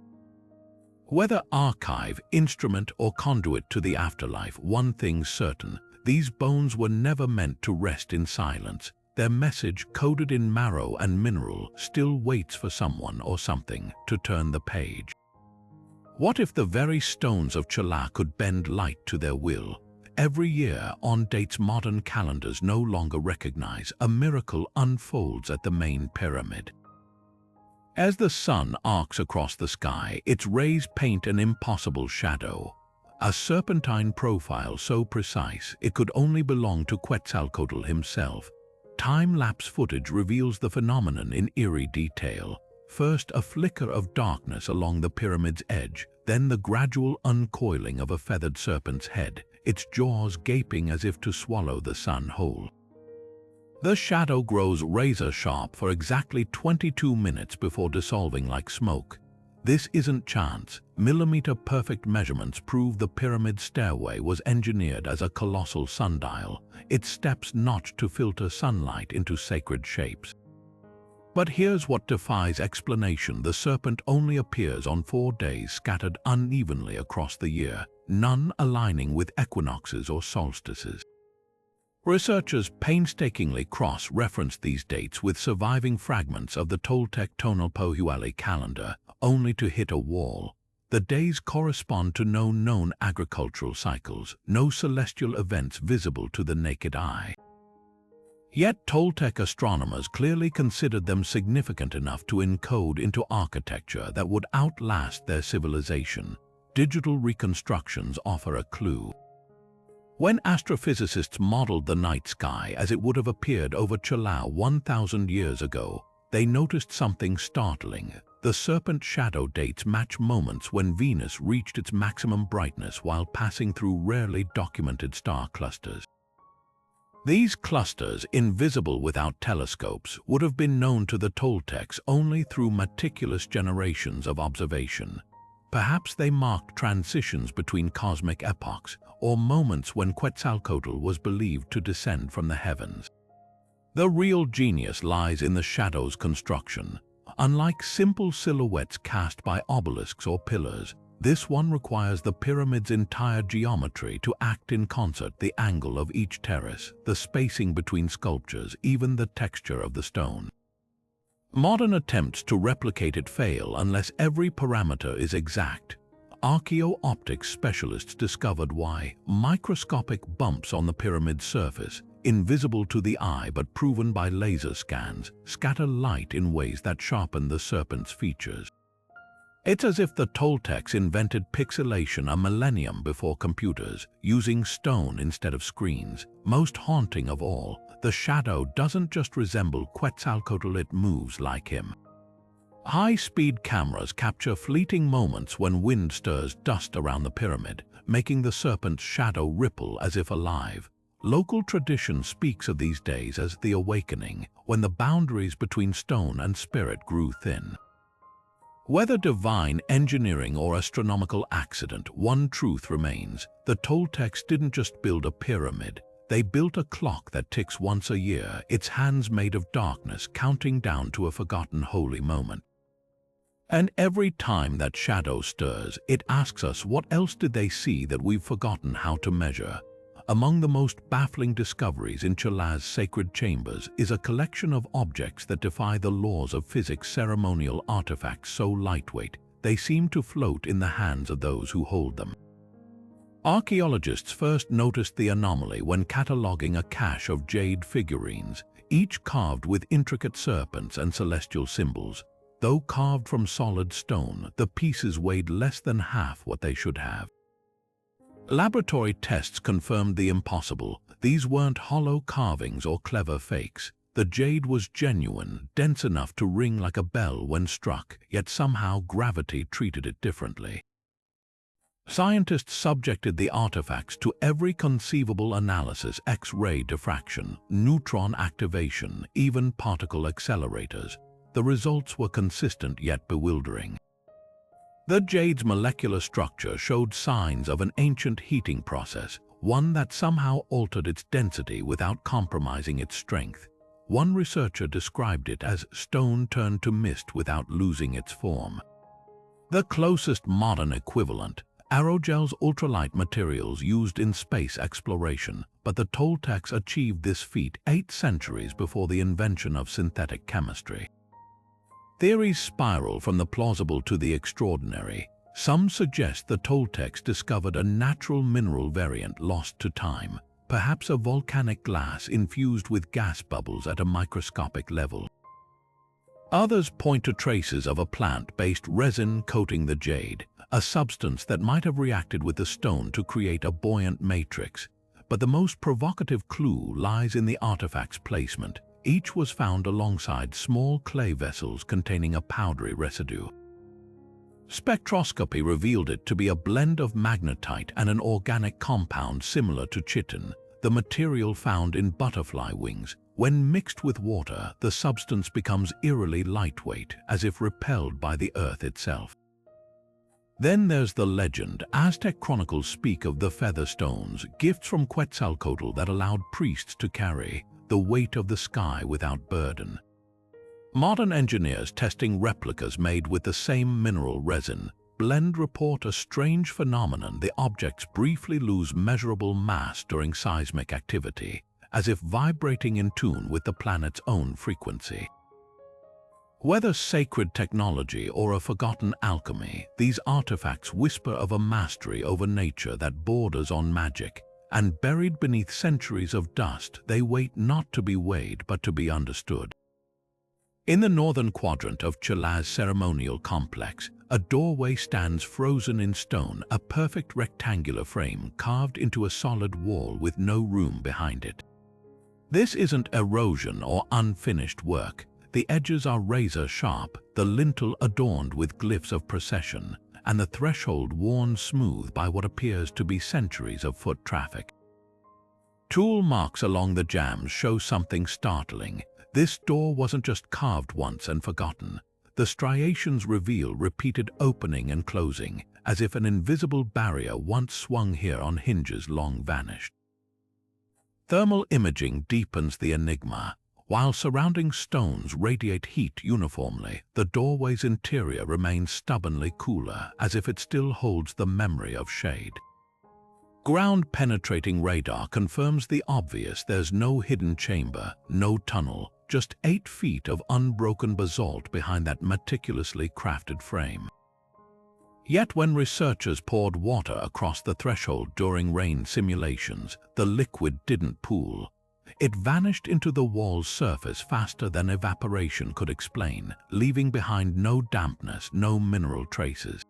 Whether archive, instrument, or conduit to the afterlife, one thing's certain: these bones were never meant to rest in silence. Their message, coded in marrow and mineral, still waits for someone or something to turn the page. What if the very stones of Tula could bend light to their will? Every year, on dates modern calendars no longer recognize, a miracle unfolds at the main pyramid. As the sun arcs across the sky, its rays paint an impossible shadow. A serpentine profile so precise it could only belong to Quetzalcoatl himself. Time-lapse footage reveals the phenomenon in eerie detail. First, a flicker of darkness along the pyramid's edge, then the gradual uncoiling of a feathered serpent's head, its jaws gaping as if to swallow the sun whole. The shadow grows razor-sharp for exactly 22 minutes before dissolving like smoke. This isn't chance. Millimeter-perfect measurements prove the pyramid stairway was engineered as a colossal sundial, its steps notched to filter sunlight into sacred shapes. But here's what defies explanation: the serpent only appears on 4 days scattered unevenly across the year, none aligning with equinoxes or solstices. Researchers painstakingly cross-referenced these dates with surviving fragments of the Toltec Tonalpohualli calendar, only to hit a wall. The days correspond to no known agricultural cycles, no celestial events visible to the naked eye. Yet Toltec astronomers clearly considered them significant enough to encode into architecture that would outlast their civilization. Digital reconstructions offer a clue. When astrophysicists modeled the night sky as it would have appeared over Tula 1,000 years ago, they noticed something startling. The serpent shadow dates match moments when Venus reached its maximum brightness while passing through rarely documented star clusters. These clusters, invisible without telescopes, would have been known to the Toltecs only through meticulous generations of observation. Perhaps they marked transitions between cosmic epochs, or moments when Quetzalcoatl was believed to descend from the heavens. The real genius lies in the shadow's construction. Unlike simple silhouettes cast by obelisks or pillars, this one requires the pyramid's entire geometry to act in concert: the angle of each terrace, the spacing between sculptures, even the texture of the stone. Modern attempts to replicate it fail unless every parameter is exact. Archaeoptics specialists discovered why. Microscopic bumps on the pyramid's surface, invisible to the eye but proven by laser scans, scatter light in ways that sharpen the serpent's features. It's as if the Toltecs invented pixelation a millennium before computers, using stone instead of screens. Most haunting of all, the shadow doesn't just resemble Quetzalcoatl, it moves like him. High-speed cameras capture fleeting moments when wind stirs dust around the pyramid, making the serpent's shadow ripple as if alive. Local tradition speaks of these days as the awakening, when the boundaries between stone and spirit grew thin. Whether divine engineering or astronomical accident, one truth remains: the Toltecs didn't just build a pyramid, they built a clock that ticks once a year, its hands made of darkness counting down to a forgotten holy moment. And every time that shadow stirs, it asks us, what else did they see that we've forgotten how to measure? Among the most baffling discoveries in Tula's sacred chambers is a collection of objects that defy the laws of physics. Ceremonial artifacts so lightweight, they seem to float in the hands of those who hold them. Archaeologists first noticed the anomaly when cataloging a cache of jade figurines, each carved with intricate serpents and celestial symbols. Though carved from solid stone, the pieces weighed less than half what they should have. Laboratory tests confirmed the impossible. These weren't hollow carvings or clever fakes. The jade was genuine, dense enough to ring like a bell when struck, yet somehow gravity treated it differently. Scientists subjected the artifacts to every conceivable analysis: X-ray diffraction, neutron activation, even particle accelerators. The results were consistent yet bewildering. The jade's molecular structure showed signs of an ancient heating process, one that somehow altered its density without compromising its strength. One researcher described it as stone turned to mist without losing its form. The closest modern equivalent, aerogel's ultralight materials used in space exploration, but the Toltecs achieved this feat 8 centuries before the invention of synthetic chemistry. Theories spiral from the plausible to the extraordinary. Some suggest the Toltecs discovered a natural mineral variant lost to time, perhaps a volcanic glass infused with gas bubbles at a microscopic level. Others point to traces of a plant-based resin coating the jade, a substance that might have reacted with the stone to create a buoyant matrix. But the most provocative clue lies in the artifact's placement. Each was found alongside small clay vessels containing a powdery residue. Spectroscopy revealed it to be a blend of magnetite and an organic compound similar to chitin, the material found in butterfly wings. When mixed with water, the substance becomes eerily lightweight, as if repelled by the earth itself. Then there's the legend. Aztec chronicles speak of the feather stones, gifts from Quetzalcoatl that allowed priests to carry the weight of the sky without burden. Modern engineers testing replicas made with the same mineral resin blend report a strange phenomenon. The objects briefly lose measurable mass during seismic activity, as if vibrating in tune with the planet's own frequency. Whether sacred technology or a forgotten alchemy, these artifacts whisper of a mastery over nature that borders on magic. And buried beneath centuries of dust, they wait not to be weighed but to be understood. In the northern quadrant of Tula's ceremonial complex, a doorway stands frozen in stone, a perfect rectangular frame carved into a solid wall with no room behind it. This isn't erosion or unfinished work. The edges are razor sharp, the lintel adorned with glyphs of procession, and the threshold worn smooth by what appears to be centuries of foot traffic. Tool marks along the jambs show something startling. This door wasn't just carved once and forgotten. The striations reveal repeated opening and closing, as if an invisible barrier once swung here on hinges long vanished. Thermal imaging deepens the enigma. While surrounding stones radiate heat uniformly, the doorway's interior remains stubbornly cooler, as if it still holds the memory of shade. Ground-penetrating radar confirms the obvious. There's no hidden chamber, no tunnel, just 8 feet of unbroken basalt behind that meticulously crafted frame. Yet when researchers poured water across the threshold during rain simulations, the liquid didn't pool. It vanished into the wall's surface faster than evaporation could explain, leaving behind no dampness, no mineral traces.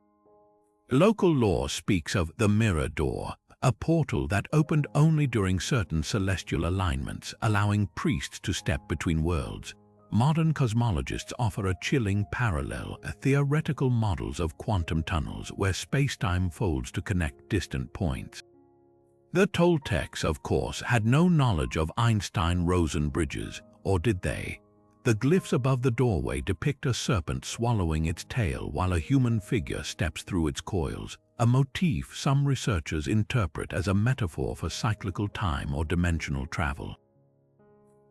Local lore speaks of the mirror door, a portal that opened only during certain celestial alignments, allowing priests to step between worlds. Modern cosmologists offer a chilling parallel, theoretical models of quantum tunnels where space-time folds to connect distant points. The Toltecs, of course, had no knowledge of Einstein-Rosen bridges, or did they? The glyphs above the doorway depict a serpent swallowing its tail while a human figure steps through its coils, a motif some researchers interpret as a metaphor for cyclical time or dimensional travel.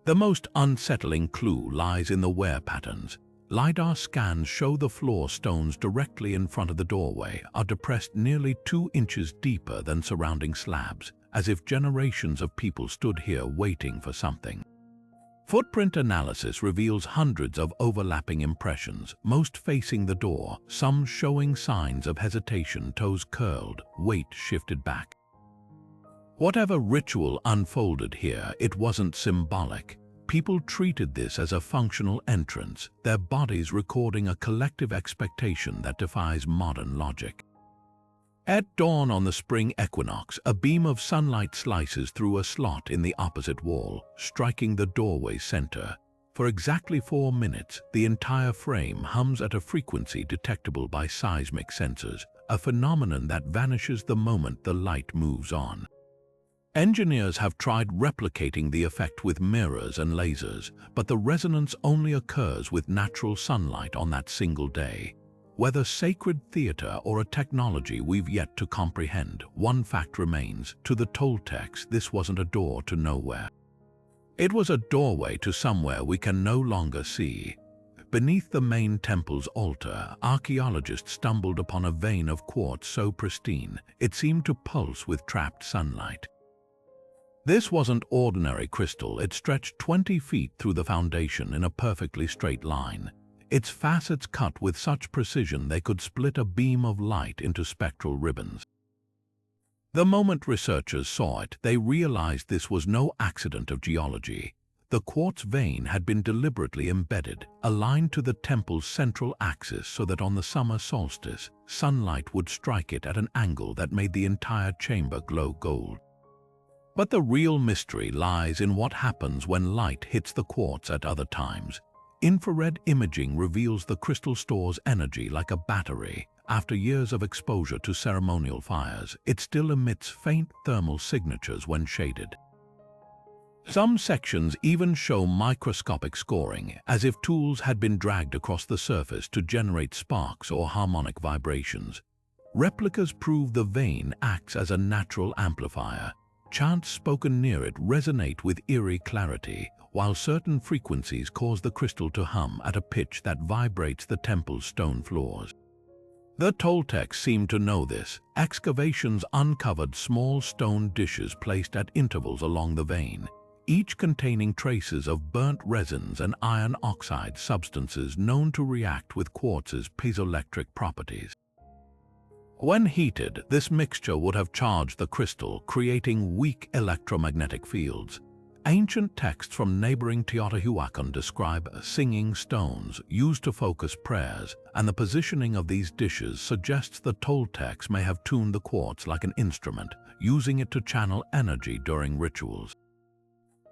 The most unsettling clue lies in the wear patterns. LiDAR scans show the floor stones directly in front of the doorway are depressed nearly 2 inches deeper than surrounding slabs, as if generations of people stood here waiting for something. Footprint analysis reveals hundreds of overlapping impressions, most facing the door, some showing signs of hesitation, toes curled, weight shifted back. Whatever ritual unfolded here, it wasn't symbolic. People treated this as a functional entrance, their bodies recording a collective expectation that defies modern logic. At dawn on the spring equinox, a beam of sunlight slices through a slot in the opposite wall, striking the doorway's center. For exactly 4 minutes, the entire frame hums at a frequency detectable by seismic sensors, a phenomenon that vanishes the moment the light moves on. Engineers have tried replicating the effect with mirrors and lasers, but the resonance only occurs with natural sunlight on that single day. Whether sacred theater or a technology we've yet to comprehend, one fact remains: to the Toltecs, this wasn't a door to nowhere. It was a doorway to somewhere we can no longer see. Beneath the main temple's altar, archaeologists stumbled upon a vein of quartz so pristine it seemed to pulse with trapped sunlight. This wasn't ordinary crystal. It stretched 20 feet through the foundation in a perfectly straight line, its facets cut with such precision they could split a beam of light into spectral ribbons. The moment researchers saw it, they realized this was no accident of geology. The quartz vein had been deliberately embedded, aligned to the temple's central axis so that on the summer solstice, sunlight would strike it at an angle that made the entire chamber glow gold. But the real mystery lies in what happens when light hits the quartz at other times. Infrared imaging reveals the crystal stores energy like a battery. After years of exposure to ceremonial fires, it still emits faint thermal signatures when shaded. Some sections even show microscopic scoring, as if tools had been dragged across the surface to generate sparks or harmonic vibrations. Replicas prove the vein acts as a natural amplifier. Chants spoken near it resonate with eerie clarity, while certain frequencies cause the crystal to hum at a pitch that vibrates the temple's stone floors. The Toltecs seemed to know this. Excavations uncovered small stone dishes placed at intervals along the vein, each containing traces of burnt resins and iron oxide substances known to react with quartz's piezoelectric properties. When heated, this mixture would have charged the crystal, creating weak electromagnetic fields. Ancient texts from neighboring Teotihuacan describe singing stones used to focus prayers, and the positioning of these dishes suggests the Toltecs may have tuned the quartz like an instrument, using it to channel energy during rituals.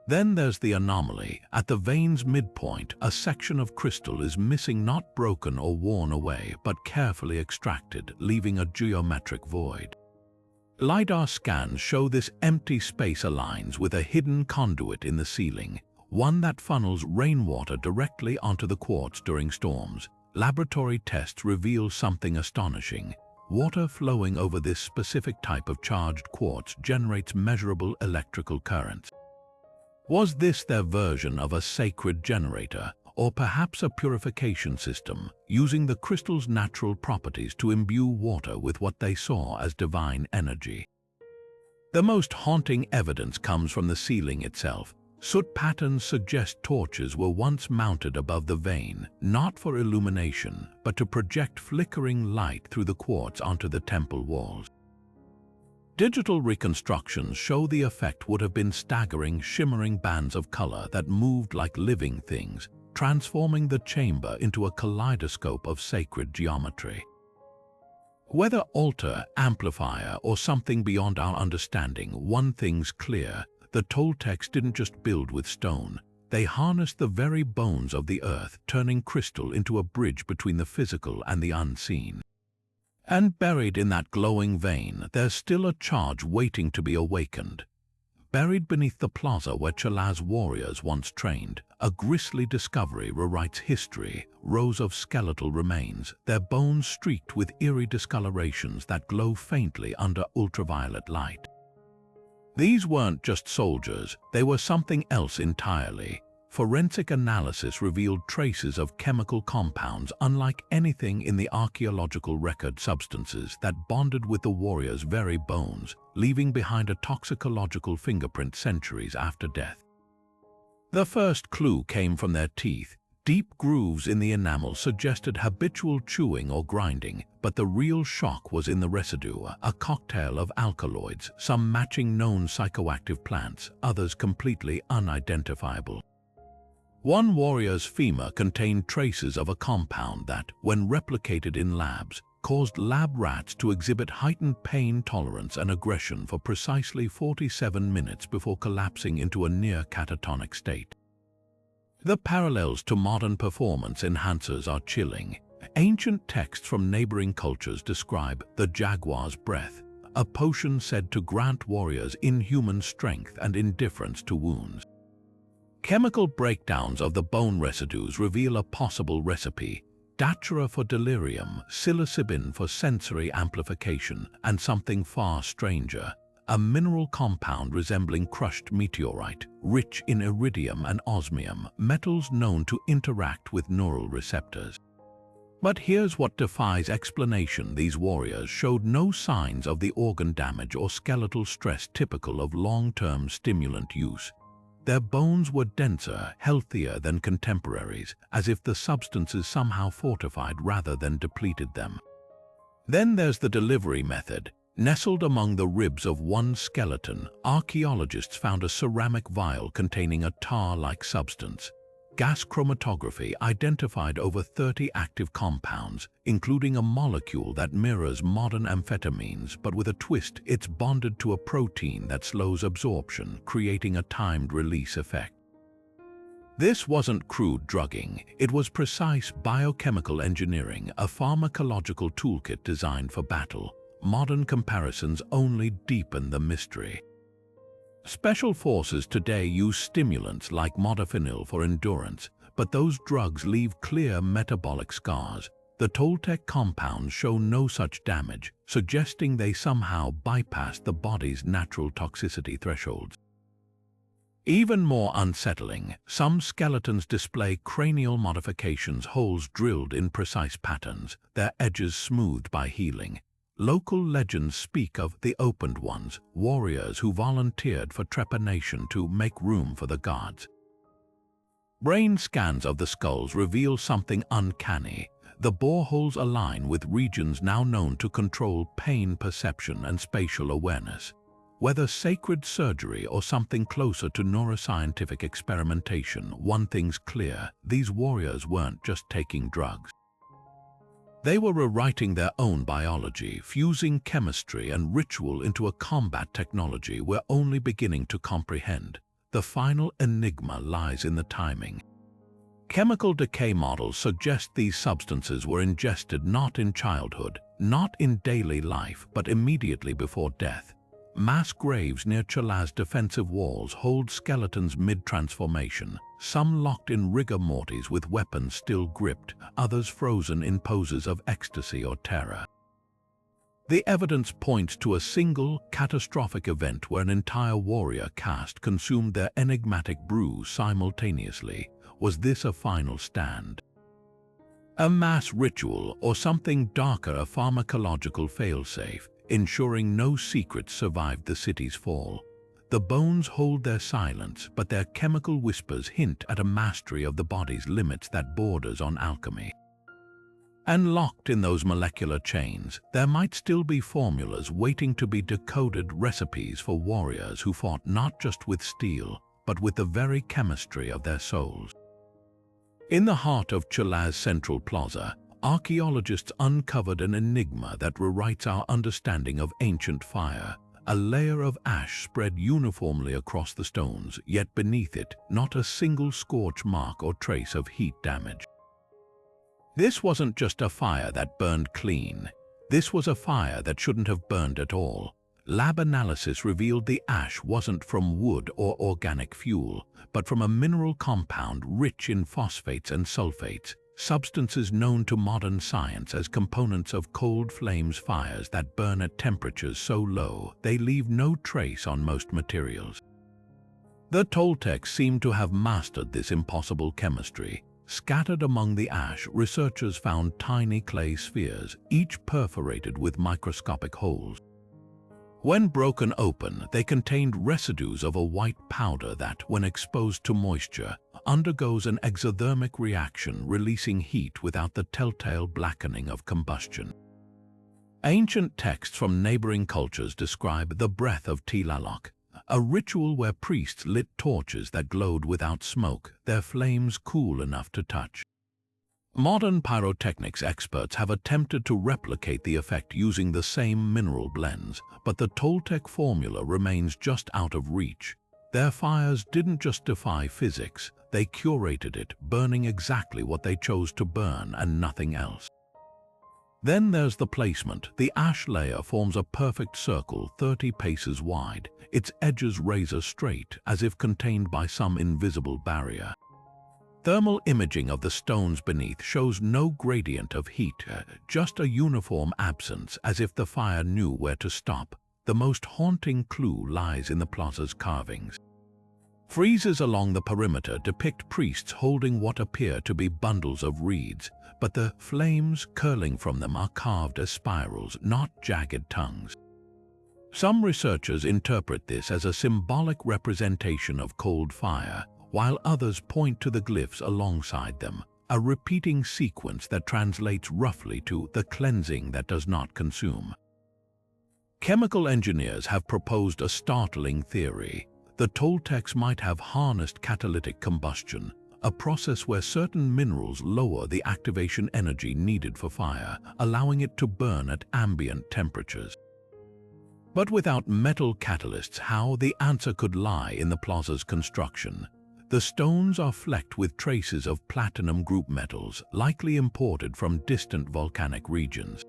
Then there's the anomaly. At the vein's midpoint, a section of crystal is missing, not broken or worn away, but carefully extracted, leaving a geometric void. LiDAR scans show this empty space aligns with a hidden conduit in the ceiling, one that funnels rainwater directly onto the quartz during storms. Laboratory tests reveal something astonishing. Water flowing over this specific type of charged quartz generates measurable electrical currents. Was this their version of a sacred generator, or perhaps a purification system, using the crystal's natural properties to imbue water with what they saw as divine energy? The most haunting evidence comes from the ceiling itself. Soot patterns suggest torches were once mounted above the vein, not for illumination, but to project flickering light through the quartz onto the temple walls. Digital reconstructions show the effect would have been staggering, shimmering bands of color that moved like living things, transforming the chamber into a kaleidoscope of sacred geometry. Whether altar, amplifier, or something beyond our understanding, one thing's clear: the Toltecs didn't just build with stone. They harnessed the very bones of the earth, turning crystal into a bridge between the physical and the unseen. And buried in that glowing vein, there's still a charge waiting to be awakened. Buried beneath the plaza where Tula's warriors once trained, a grisly discovery rewrites history. Rows of skeletal remains, their bones streaked with eerie discolorations that glow faintly under ultraviolet light. These weren't just soldiers, they were something else entirely. Forensic analysis revealed traces of chemical compounds unlike anything in the archaeological record, substances that bonded with the warriors' very bones, leaving behind a toxicological fingerprint centuries after death. The first clue came from their teeth. Deep grooves in the enamel suggested habitual chewing or grinding, but the real shock was in the residue, a cocktail of alkaloids, some matching known psychoactive plants, others completely unidentifiable. One warrior's femur contained traces of a compound that, when replicated in labs, caused lab rats to exhibit heightened pain tolerance and aggression for precisely 47 minutes before collapsing into a near catatonic state. The parallels to modern performance enhancers are chilling. Ancient texts from neighboring cultures describe the jaguar's breath, a potion said to grant warriors inhuman strength and indifference to wounds. Chemical breakdowns of the bone residues reveal a possible recipe: datura for delirium, psilocybin for sensory amplification, and something far stranger, a mineral compound resembling crushed meteorite, rich in iridium and osmium, metals known to interact with neural receptors. But here's what defies explanation: these warriors showed no signs of the organ damage or skeletal stress typical of long-term stimulant use. Their bones were denser, healthier than contemporaries, as if the substances somehow fortified rather than depleted them. Then there's the delivery method. Nestled among the ribs of one skeleton, archaeologists found a ceramic vial containing a tar-like substance. Gas chromatography identified over 30 active compounds, including a molecule that mirrors modern amphetamines, but with a twist: it's bonded to a protein that slows absorption, creating a timed release effect. This wasn't crude drugging, it was precise biochemical engineering, a pharmacological toolkit designed for battle. Modern comparisons only deepen the mystery. Special forces today use stimulants like modafinil for endurance, but those drugs leave clear metabolic scars. The Toltec compounds show no such damage, suggesting they somehow bypassed the body's natural toxicity thresholds. Even more unsettling, some skeletons display cranial modifications, holes drilled in precise patterns, their edges smoothed by healing. Local legends speak of the opened ones, warriors who volunteered for trepanation to make room for the gods. Brain scans of the skulls reveal something uncanny. The boreholes align with regions now known to control pain perception and spatial awareness. Whether sacred surgery or something closer to neuroscientific experimentation, one thing's clear: these warriors weren't just taking drugs. They were rewriting their own biology, fusing chemistry and ritual into a combat technology we're only beginning to comprehend. The final enigma lies in the timing. Chemical decay models suggest these substances were ingested not in childhood, not in daily life, but immediately before death. Mass graves near Tula's defensive walls hold skeletons mid-transformation, some locked in rigor mortis with weapons still gripped, others frozen in poses of ecstasy or terror. The evidence points to a single, catastrophic event where an entire warrior caste consumed their enigmatic brew simultaneously. Was this a final stand? A mass ritual, or something darker, a pharmacological failsafe, ensuring no secrets survived the city's fall? The bones hold their silence, but their chemical whispers hint at a mastery of the body's limits that borders on alchemy. And locked in those molecular chains, there might still be formulas waiting to be decoded, recipes for warriors who fought not just with steel, but with the very chemistry of their souls. In the heart of Tula's central plaza, archaeologists uncovered an enigma that rewrites our understanding of ancient fire. A layer of ash spread uniformly across the stones, yet beneath it, not a single scorch mark or trace of heat damage. This wasn't just a fire that burned clean. This was a fire that shouldn't have burned at all. Lab analysis revealed the ash wasn't from wood or organic fuel, but from a mineral compound rich in phosphates and sulfates, substances known to modern science as components of cold flames, fires that burn at temperatures so low they leave no trace on most materials. The Toltecs seem to have mastered this impossible chemistry. Scattered among the ash, researchers found tiny clay spheres, each perforated with microscopic holes. When broken open, they contained residues of a white powder that, when exposed to moisture, undergoes an exothermic reaction, releasing heat without the telltale blackening of combustion. Ancient texts from neighboring cultures describe the breath of Tlaloc, a ritual where priests lit torches that glowed without smoke, their flames cool enough to touch. Modern pyrotechnics experts have attempted to replicate the effect using the same mineral blends, but the Toltec formula remains just out of reach. Their fires didn't just defy physics, they curated it, burning exactly what they chose to burn and nothing else. Then there's the placement. The ash layer forms a perfect circle 30 paces wide, its edges razor straight, as if contained by some invisible barrier. Thermal imaging of the stones beneath shows no gradient of heat, just a uniform absence, as if the fire knew where to stop. The most haunting clue lies in the plaza's carvings. Friezes along the perimeter depict priests holding what appear to be bundles of reeds, but the flames curling from them are carved as spirals, not jagged tongues. Some researchers interpret this as a symbolic representation of cold fire, while others point to the glyphs alongside them, a repeating sequence that translates roughly to the cleansing that does not consume. Chemical engineers have proposed a startling theory. The Toltecs might have harnessed catalytic combustion, a process where certain minerals lower the activation energy needed for fire, allowing it to burn at ambient temperatures. But without metal catalysts, how? The answer could lie in the plaza's construction. The stones are flecked with traces of platinum group metals, likely imported from distant volcanic regions.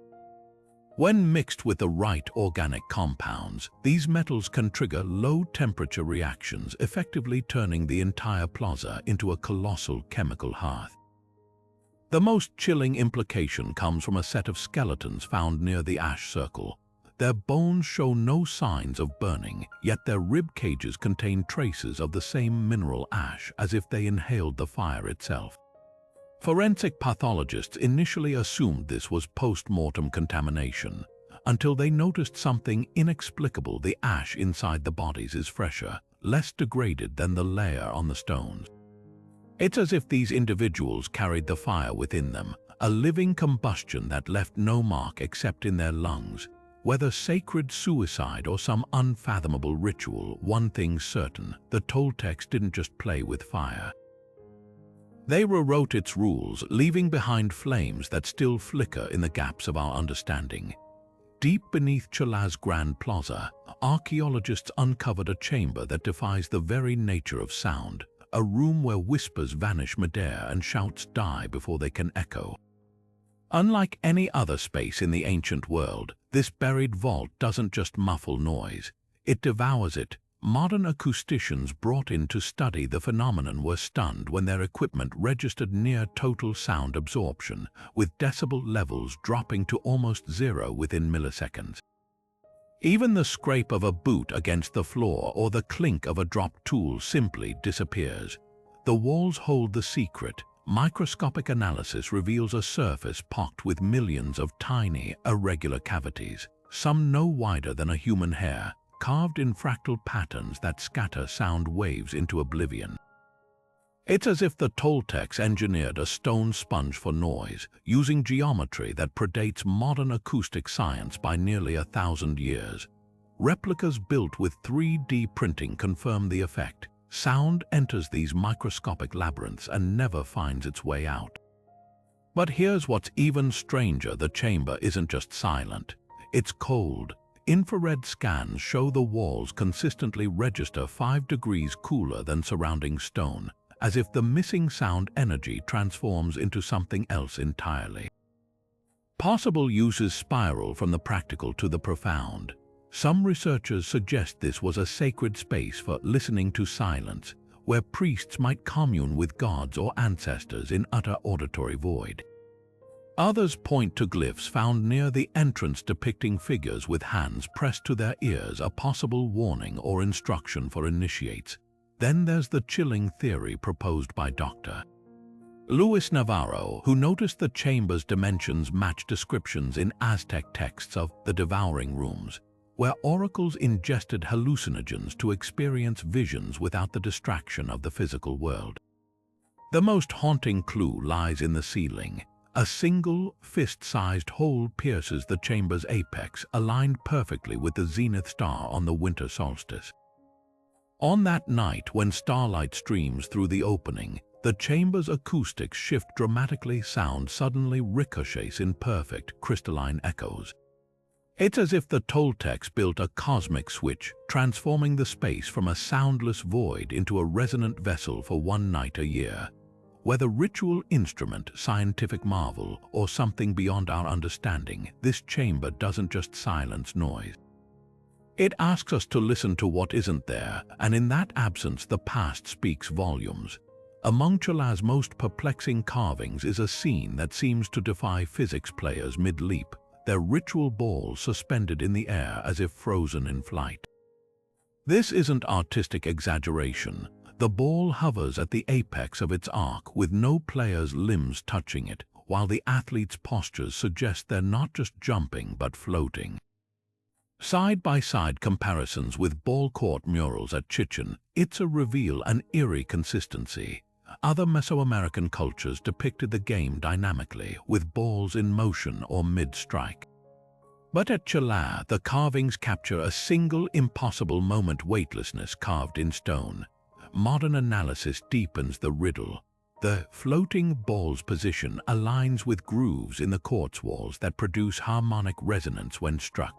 When mixed with the right organic compounds, these metals can trigger low-temperature reactions, effectively turning the entire plaza into a colossal chemical hearth. The most chilling implication comes from a set of skeletons found near the ash circle. Their bones show no signs of burning, yet their rib cages contain traces of the same mineral ash, as if they inhaled the fire itself. Forensic pathologists initially assumed this was post-mortem contamination, until they noticed something inexplicable. The ash inside the bodies is fresher, less degraded than the layer on the stones. It's as if these individuals carried the fire within them, a living combustion that left no mark except in their lungs. Whether sacred suicide or some unfathomable ritual, one thing's certain: the Toltecs didn't just play with fire. They rewrote its rules, leaving behind flames that still flicker in the gaps of our understanding. Deep beneath Tula's Grand Plaza, archaeologists uncovered a chamber that defies the very nature of sound, a room where whispers vanish midair and shouts die before they can echo. Unlike any other space in the ancient world, this buried vault doesn't just muffle noise, it devours it. Modern acousticians brought in to study the phenomenon were stunned when their equipment registered near total sound absorption, with decibel levels dropping to almost zero within milliseconds. Even the scrape of a boot against the floor or the clink of a dropped tool simply disappears. The walls hold the secret. Microscopic analysis reveals a surface pocked with millions of tiny, irregular cavities, some no wider than a human hair, carved in fractal patterns that scatter sound waves into oblivion. It's as if the Toltecs engineered a stone sponge for noise, using geometry that predates modern acoustic science by nearly 1,000 years. Replicas built with 3D printing confirm the effect. Sound enters these microscopic labyrinths and never finds its way out. But here's what's even stranger: the chamber isn't just silent, it's cold. Infrared scans show the walls consistently register 5 degrees cooler than surrounding stone, as if the missing sound energy transforms into something else entirely. Possible uses spiral from the practical to the profound. Some researchers suggest this was a sacred space for listening to silence, where priests might commune with gods or ancestors in utter auditory void. Others point to glyphs found near the entrance depicting figures with hands pressed to their ears, a possible warning or instruction for initiates. Then there's the chilling theory proposed by Dr. Luis Navarro, who noticed the chamber's dimensions match descriptions in Aztec texts of the devouring rooms, where oracles ingested hallucinogens to experience visions without the distraction of the physical world. The most haunting clue lies in the ceiling. A single, fist-sized hole pierces the chamber's apex, aligned perfectly with the zenith star on the winter solstice. On that night, when starlight streams through the opening, The chamber's acoustics shift dramatically, sound suddenly ricochets in perfect crystalline echoes. It's as if the Toltecs built a cosmic switch, transforming the space from a soundless void into a resonant vessel for one night a year. Whether ritual instrument, scientific marvel, or something beyond our understanding, this chamber doesn't just silence noise. It asks us to listen to what isn't there, and in that absence the past speaks volumes. Among Tula's most perplexing carvings is a scene that seems to defy physics players mid-leap, their ritual balls suspended in the air as if frozen in flight. This isn't artistic exaggeration. The ball hovers at the apex of its arc with no player's limbs touching it, while the athlete's postures suggest they're not just jumping but floating. Side-by-side comparisons with ball court murals at Chichen Itza reveal an eerie consistency. Other Mesoamerican cultures depicted the game dynamically, with balls in motion or mid-strike. But at Tula, the carvings capture a single impossible moment: weightlessness carved in stone. Modern analysis deepens the riddle. The floating ball's position aligns with grooves in the quartz walls that produce harmonic resonance when struck.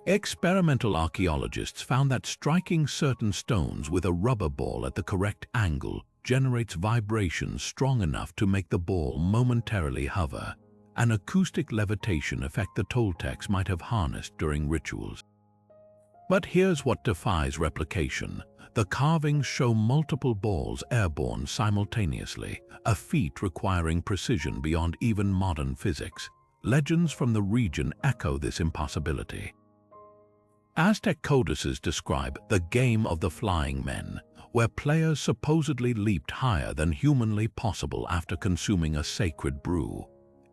Experimental archaeologists found that striking certain stones with a rubber ball at the correct angle generates vibrations strong enough to make the ball momentarily hover, an acoustic levitation effect the Toltecs might have harnessed during rituals. But here's what defies replication. The carvings show multiple balls airborne simultaneously, a feat requiring precision beyond even modern physics. Legends from the region echo this impossibility. Aztec codices describe the game of the flying men, where players supposedly leaped higher than humanly possible after consuming a sacred brew.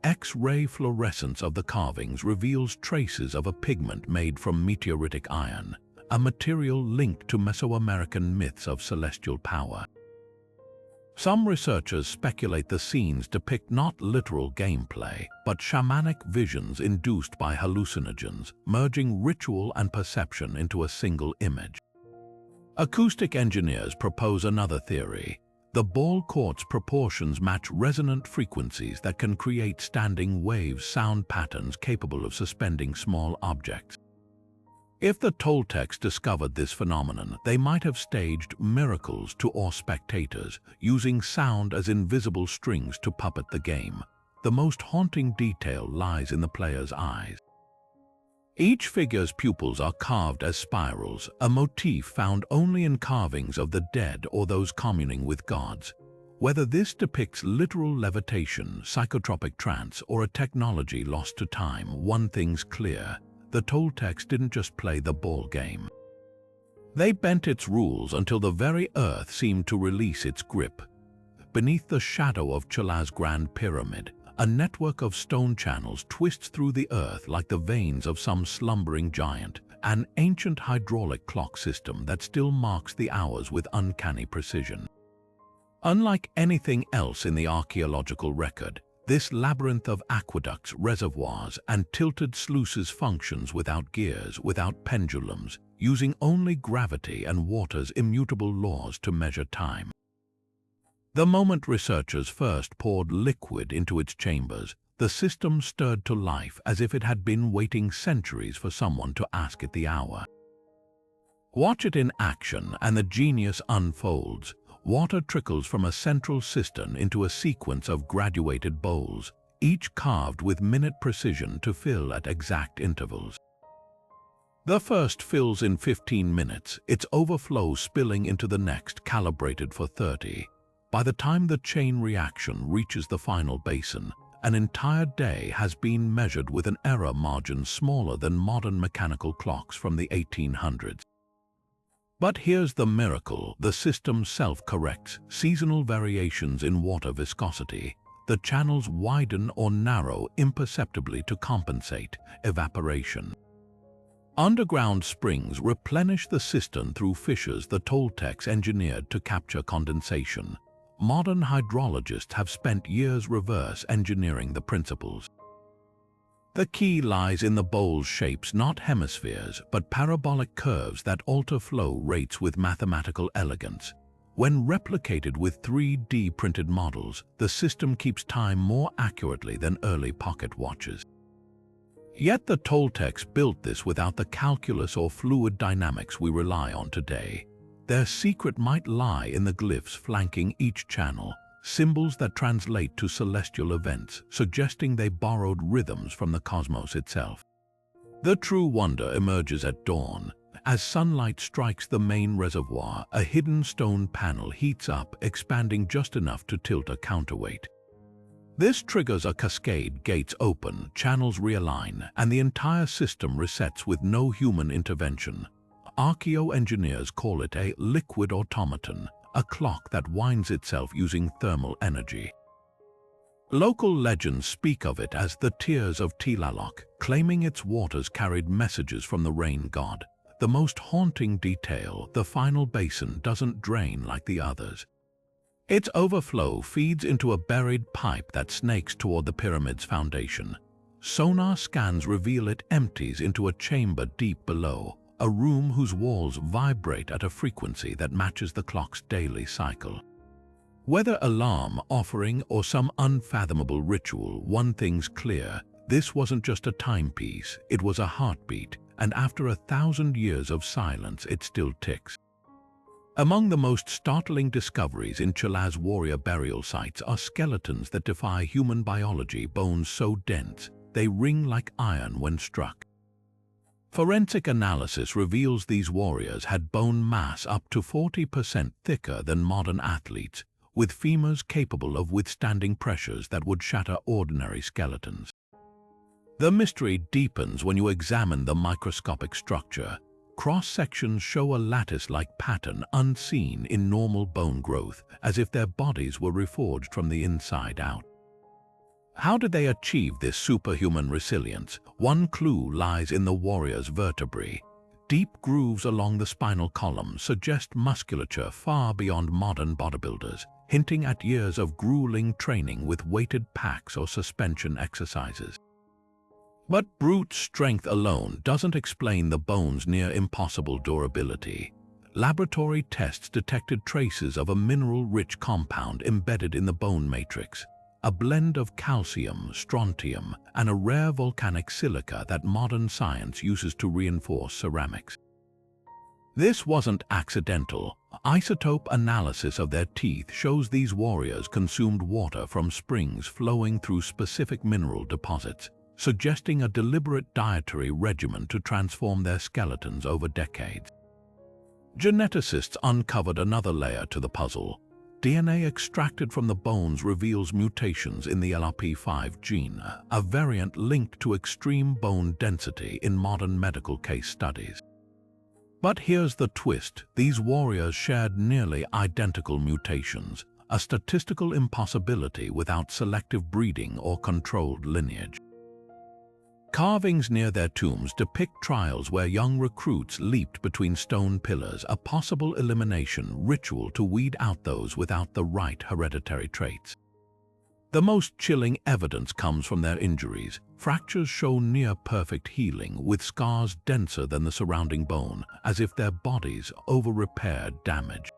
X-ray fluorescence of the carvings reveals traces of a pigment made from meteoritic iron, a material linked to Mesoamerican myths of celestial power. Some researchers speculate the scenes depict not literal gameplay, but shamanic visions induced by hallucinogens, merging ritual and perception into a single image. Acoustic engineers propose another theory. The ball court's proportions match resonant frequencies that can create standing wave sound patterns capable of suspending small objects. If the Toltecs discovered this phenomenon, they might have staged miracles to awe spectators, using sound as invisible strings to puppet the game. The most haunting detail lies in the player's eyes. Each figure's pupils are carved as spirals, a motif found only in carvings of the dead or those communing with gods. Whether this depicts literal levitation, psychotropic trance, or a technology lost to time, one thing's clear: the Toltecs didn't just play the ball game. They bent its rules until the very earth seemed to release its grip. Beneath the shadow of Tula's Grand Pyramid, a network of stone channels twists through the earth like the veins of some slumbering giant, an ancient hydraulic clock system that still marks the hours with uncanny precision. Unlike anything else in the archaeological record, this labyrinth of aqueducts, reservoirs, and tilted sluices functions without gears, without pendulums, using only gravity and water's immutable laws to measure time. The moment researchers first poured liquid into its chambers, the system stirred to life as if it had been waiting centuries for someone to ask it the hour. Watch it in action and the genius unfolds. Water trickles from a central cistern into a sequence of graduated bowls, each carved with minute precision to fill at exact intervals. The first fills in 15 minutes, its overflow spilling into the next, calibrated for 30. By the time the chain reaction reaches the final basin, an entire day has been measured with an error margin smaller than modern mechanical clocks from the 1800s. But here's the miracle: the system self-corrects. Seasonal variations in water viscosity. The channels widen or narrow imperceptibly to compensate evaporation. Underground springs replenish the cistern through fissures the Toltecs engineered to capture condensation. Modern hydrologists have spent years reverse engineering the principles. The key lies in the bowl's shapes, not hemispheres, but parabolic curves that alter flow rates with mathematical elegance. When replicated with 3D printed models, the system keeps time more accurately than early pocket watches. Yet the Toltecs built this without the calculus or fluid dynamics we rely on today. Their secret might lie in the glyphs flanking each channel, symbols that translate to celestial events, suggesting they borrowed rhythms from the cosmos itself. The true wonder emerges at dawn. As sunlight strikes the main reservoir, a hidden stone panel heats up, expanding just enough to tilt a counterweight. This triggers a cascade, gates open, channels realign, and the entire system resets with no human intervention. Archaeoengineers call it a liquid automaton, a clock that winds itself using thermal energy. Local legends speak of it as the Tears of Tula, claiming its waters carried messages from the rain god. The most haunting detail, the final basin doesn't drain like the others. Its overflow feeds into a buried pipe that snakes toward the pyramid's foundation. Sonar scans reveal it empties into a chamber deep below, a room whose walls vibrate at a frequency that matches the clock's daily cycle. Whether alarm, offering, or some unfathomable ritual, one thing's clear: this wasn't just a timepiece, it was a heartbeat, and after 1,000 years of silence, it still ticks. Among the most startling discoveries in Tula's warrior burial sites are skeletons that defy human biology, bones so dense they ring like iron when struck. Forensic analysis reveals these warriors had bone mass up to 40% thicker than modern athletes, with femurs capable of withstanding pressures that would shatter ordinary skeletons. The mystery deepens when you examine the microscopic structure. Cross-sections show a lattice-like pattern unseen in normal bone growth, as if their bodies were reforged from the inside out. How did they achieve this superhuman resilience? One clue lies in the warrior's vertebrae. Deep grooves along the spinal column suggest musculature far beyond modern bodybuilders, hinting at years of grueling training with weighted packs or suspension exercises. But brute strength alone doesn't explain the bone's near-impossible durability. Laboratory tests detected traces of a mineral-rich compound embedded in the bone matrix, a blend of calcium, strontium, and a rare volcanic silica that modern science uses to reinforce ceramics. This wasn't accidental. Isotope analysis of their teeth shows these warriors consumed water from springs flowing through specific mineral deposits, suggesting a deliberate dietary regimen to transform their skeletons over decades. Geneticists uncovered another layer to the puzzle. DNA extracted from the bones reveals mutations in the LRP5 gene, a variant linked to extreme bone density in modern medical case studies. But here's the twist: these warriors shared nearly identical mutations, a statistical impossibility without selective breeding or controlled lineage. Carvings near their tombs depict trials where young recruits leaped between stone pillars, a possible elimination ritual to weed out those without the right hereditary traits. The most chilling evidence comes from their injuries. Fractures show near-perfect healing, with scars denser than the surrounding bone, as if their bodies over-repaired damage.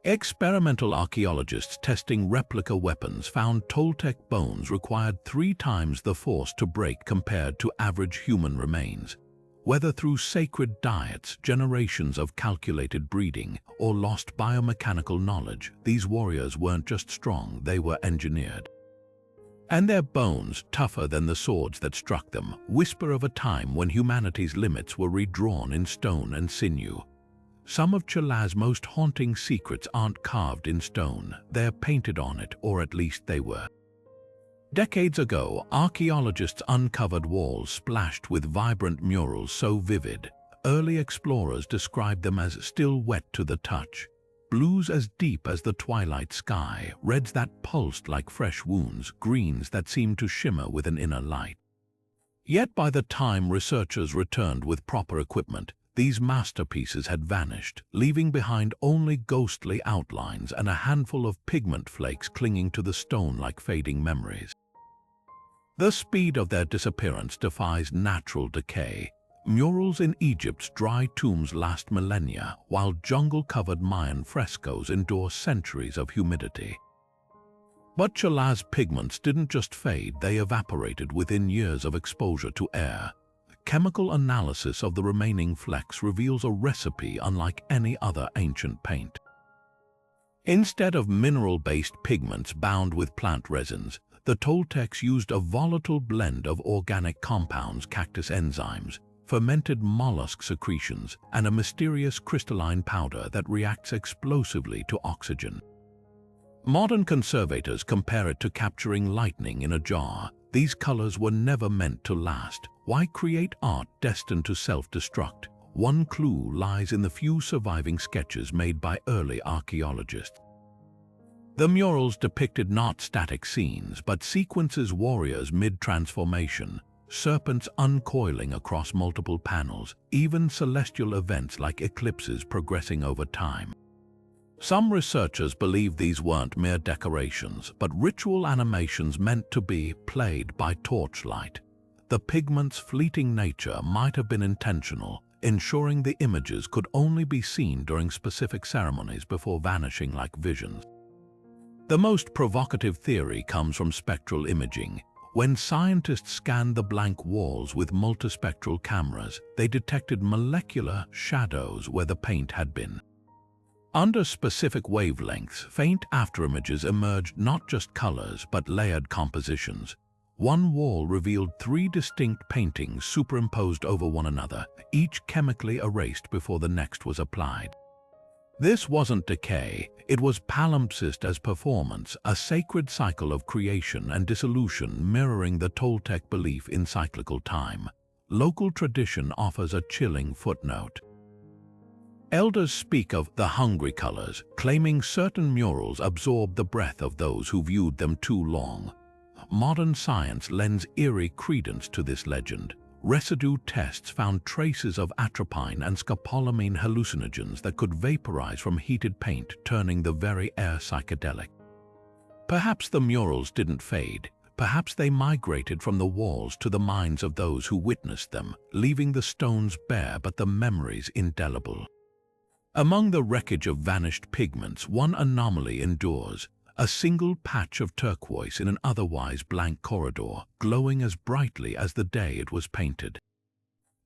Experimental archaeologists testing replica weapons found Toltec bones required 3 times the force to break compared to average human remains. Whether through sacred diets, generations of calculated breeding, or lost biomechanical knowledge, these warriors weren't just strong, they were engineered. And their bones, tougher than the swords that struck them, whisper of a time when humanity's limits were redrawn in stone and sinew. Some of Tula's most haunting secrets aren't carved in stone, they're painted on it, or at least they were. Decades ago, archaeologists uncovered walls splashed with vibrant murals so vivid, early explorers described them as still wet to the touch. Blues as deep as the twilight sky, reds that pulsed like fresh wounds, greens that seemed to shimmer with an inner light. Yet by the time researchers returned with proper equipment, these masterpieces had vanished, leaving behind only ghostly outlines and a handful of pigment flakes clinging to the stone like fading memories. The speed of their disappearance defies natural decay. Murals in Egypt's dry tombs last millennia, while jungle-covered Mayan frescoes endure centuries of humidity. But Tula's pigments didn't just fade, they evaporated within years of exposure to air. Chemical analysis of the remaining flecks reveals a recipe unlike any other ancient paint. Instead of mineral-based pigments bound with plant resins, the Toltecs used a volatile blend of organic compounds, cactus enzymes, fermented mollusk secretions, and a mysterious crystalline powder that reacts explosively to oxygen. Modern conservators compare it to capturing lightning in a jar. These colors were never meant to last. Why create art destined to self-destruct? One clue lies in the few surviving sketches made by early archaeologists. The murals depicted not static scenes, but sequences warriors mid-transformation, serpents uncoiling across multiple panels, even celestial events like eclipses progressing over time. Some researchers believe these weren't mere decorations, but ritual animations meant to be played by torchlight. The pigment's fleeting nature might have been intentional, ensuring the images could only be seen during specific ceremonies before vanishing like visions. The most provocative theory comes from spectral imaging. When scientists scanned the blank walls with multispectral cameras, they detected molecular shadows where the paint had been. Under specific wavelengths, faint afterimages emerged, not just colors but layered compositions. One wall revealed 3 distinct paintings superimposed over one another, each chemically erased before the next was applied. This wasn't decay, it was palimpsest as performance, a sacred cycle of creation and dissolution mirroring the Toltec belief in cyclical time. Local tradition offers a chilling footnote. Elders speak of the hungry colors, claiming certain murals absorbed the breath of those who viewed them too long. Modern science lends eerie credence to this legend. Residue tests found traces of atropine and scopolamine hallucinogens that could vaporize from heated paint, turning the very air psychedelic. Perhaps the murals didn't fade. Perhaps they migrated from the walls to the minds of those who witnessed them, leaving the stones bare but the memories indelible. Among the wreckage of vanished pigments, one anomaly endures. A single patch of turquoise in an otherwise blank corridor, glowing as brightly as the day it was painted.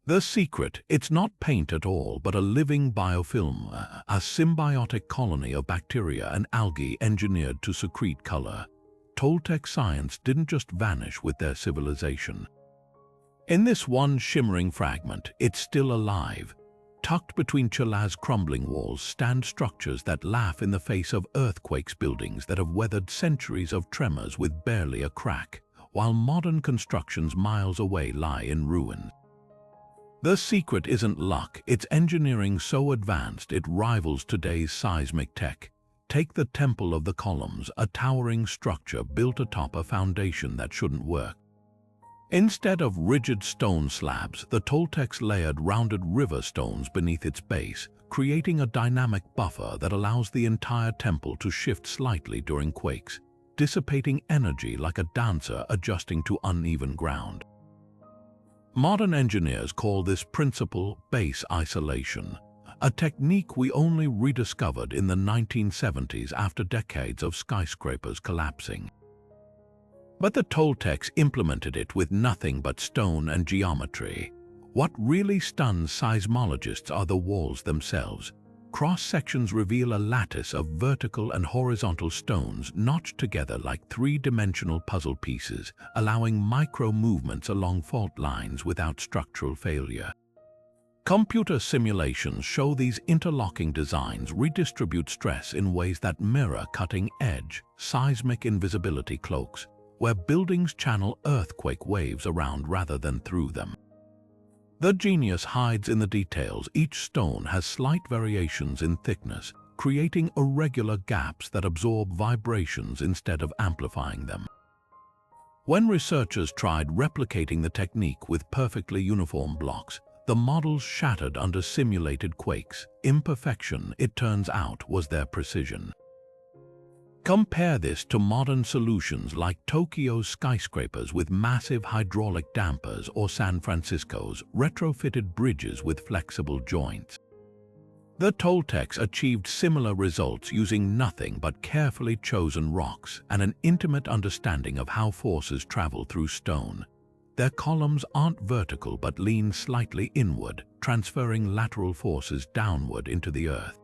The secret, it's not paint at all, but a living biofilm, a symbiotic colony of bacteria and algae engineered to secrete color. Toltec science didn't just vanish with their civilization. In this one shimmering fragment, it's still alive. Tucked between Tula's crumbling walls stand structures that laugh in the face of earthquakes, buildings that have weathered centuries of tremors with barely a crack, while modern constructions miles away lie in ruin. The secret isn't luck, it's engineering so advanced it rivals today's seismic tech. Take the Temple of the Columns, a towering structure built atop a foundation that shouldn't work. Instead of rigid stone slabs, the Toltecs layered rounded river stones beneath its base, creating a dynamic buffer that allows the entire temple to shift slightly during quakes, dissipating energy like a dancer adjusting to uneven ground. Modern engineers call this principle base isolation, a technique we only rediscovered in the 1970s after decades of skyscrapers collapsing. But the Toltecs implemented it with nothing but stone and geometry. What really stuns seismologists are the walls themselves. Cross-sections reveal a lattice of vertical and horizontal stones notched together like 3-dimensional puzzle pieces, allowing micro-movements along fault lines without structural failure. Computer simulations show these interlocking designs redistribute stress in ways that mirror cutting-edge, seismic invisibility cloaks, where buildings channel earthquake waves around rather than through them. The genius hides in the details. Each stone has slight variations in thickness, creating irregular gaps that absorb vibrations instead of amplifying them. When researchers tried replicating the technique with perfectly uniform blocks, the models shattered under simulated quakes. Imperfection, it turns out, was their precision. Compare this to modern solutions like Tokyo's skyscrapers with massive hydraulic dampers or San Francisco's retrofitted bridges with flexible joints. The Toltecs achieved similar results using nothing but carefully chosen rocks and an intimate understanding of how forces travel through stone. Their columns aren't vertical but lean slightly inward, transferring lateral forces downward into the earth.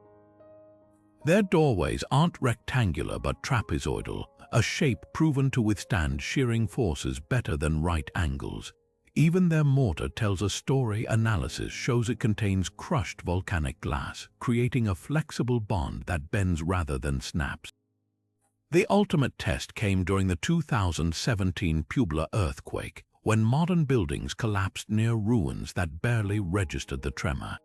Their doorways aren't rectangular but trapezoidal, a shape proven to withstand shearing forces better than right angles. Even their mortar tells a story. Analysis shows it contains crushed volcanic glass, creating a flexible bond that bends rather than snaps. The ultimate test came during the 2017 Puebla earthquake, when modern buildings collapsed near ruins that barely registered the tremor.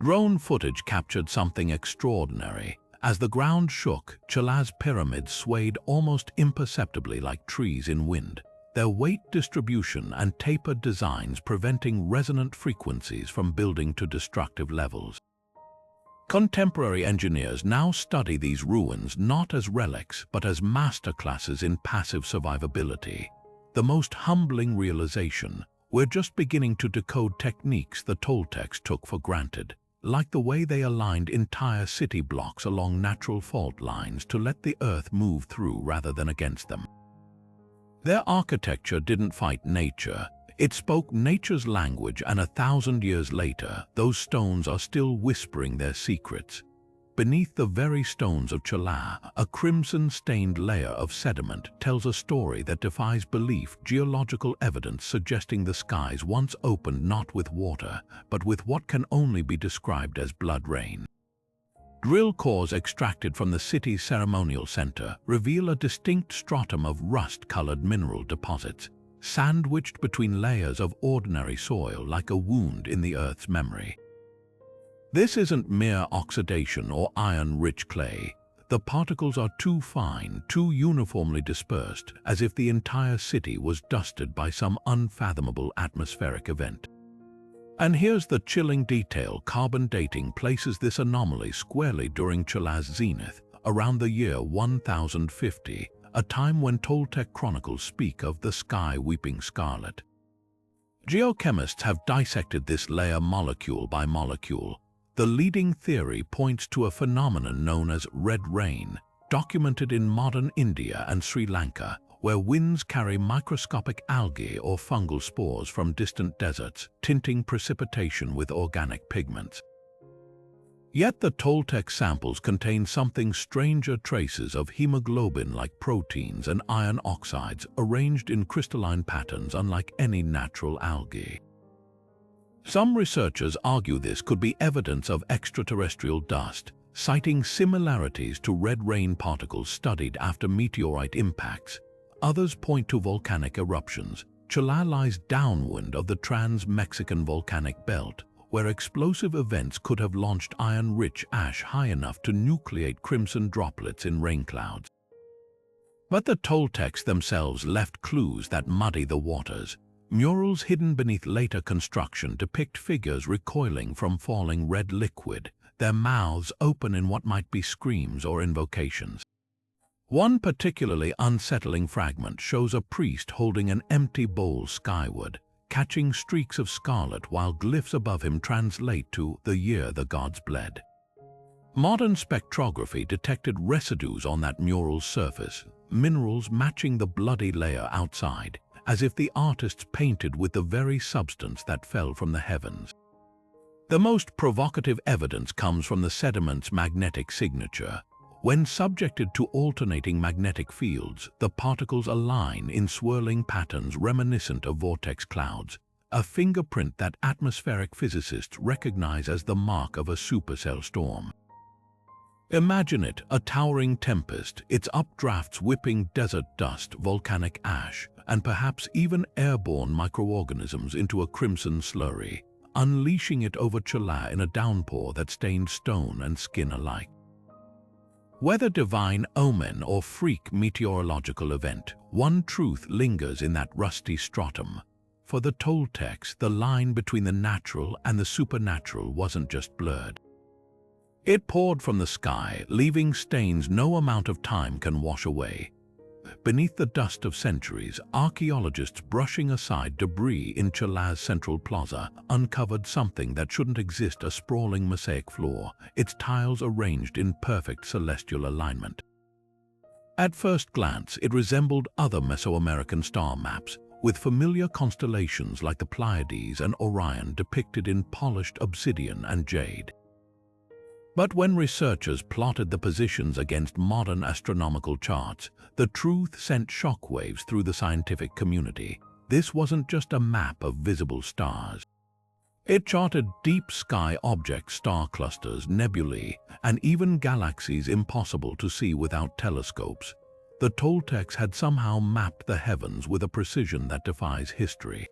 Drone footage captured something extraordinary. As the ground shook, Tula's pyramids swayed almost imperceptibly like trees in wind, their weight distribution and tapered designs preventing resonant frequencies from building to destructive levels. Contemporary engineers now study these ruins not as relics but as masterclasses in passive survivability. The most humbling realization: we're just beginning to decode techniques the Toltecs took for granted, like the way they aligned entire city blocks along natural fault lines to let the earth move through rather than against them. Their architecture didn't fight nature, it spoke nature's language, and 1,000 years later, those stones are still whispering their secrets. Beneath the very stones of Tula, a crimson-stained layer of sediment tells a story that defies belief. Geological evidence suggesting the skies once opened not with water, but with what can only be described as blood rain. Drill cores extracted from the city's ceremonial center reveal a distinct stratum of rust-colored mineral deposits, sandwiched between layers of ordinary soil like a wound in the Earth's memory. This isn't mere oxidation or iron-rich clay. The particles are too fine, too uniformly dispersed, as if the entire city was dusted by some unfathomable atmospheric event. And here's the chilling detail: carbon dating places this anomaly squarely during Tula's zenith, around the year 1050, a time when Toltec chronicles speak of the sky weeping scarlet. Geochemists have dissected this layer molecule by molecule. The leading theory points to a phenomenon known as red rain, documented in modern India and Sri Lanka, where winds carry microscopic algae or fungal spores from distant deserts, tinting precipitation with organic pigments. Yet the Toltec samples contain something stranger: traces of hemoglobin-like proteins and iron oxides arranged in crystalline patterns unlike any natural algae. Some researchers argue this could be evidence of extraterrestrial dust, citing similarities to red rain particles studied after meteorite impacts. Others point to volcanic eruptions. Tula lies downwind of the trans-Mexican volcanic belt, where explosive events could have launched iron-rich ash high enough to nucleate crimson droplets in rain clouds. But the Toltecs themselves left clues that muddy the waters. Murals hidden beneath later construction depict figures recoiling from falling red liquid, their mouths open in what might be screams or invocations. One particularly unsettling fragment shows a priest holding an empty bowl skyward, catching streaks of scarlet while glyphs above him translate to "the year the gods bled." Modern spectrography detected residues on that mural's surface, minerals matching the bloody layer outside, as if the artists painted with the very substance that fell from the heavens. The most provocative evidence comes from the sediment's magnetic signature. When subjected to alternating magnetic fields, the particles align in swirling patterns reminiscent of vortex clouds, a fingerprint that atmospheric physicists recognize as the mark of a supercell storm. Imagine it: a towering tempest, its updrafts whipping desert dust, volcanic ash, and perhaps even airborne microorganisms into a crimson slurry, unleashing it over Tula in a downpour that stained stone and skin alike. Whether divine omen or freak meteorological event, one truth lingers in that rusty stratum. For the Toltecs, the line between the natural and the supernatural wasn't just blurred. It poured from the sky, leaving stains no amount of time can wash away. Beneath the dust of centuries, archaeologists brushing aside debris in Tula's central plaza uncovered something that shouldn't exist: a sprawling mosaic floor, its tiles arranged in perfect celestial alignment. At first glance, it resembled other Mesoamerican star maps, with familiar constellations like the Pleiades and Orion depicted in polished obsidian and jade. But when researchers plotted the positions against modern astronomical charts, the truth sent shockwaves through the scientific community. This wasn't just a map of visible stars. It charted deep sky objects, star clusters, nebulae, and even galaxies impossible to see without telescopes. The Toltecs had somehow mapped the heavens with a precision that defies history.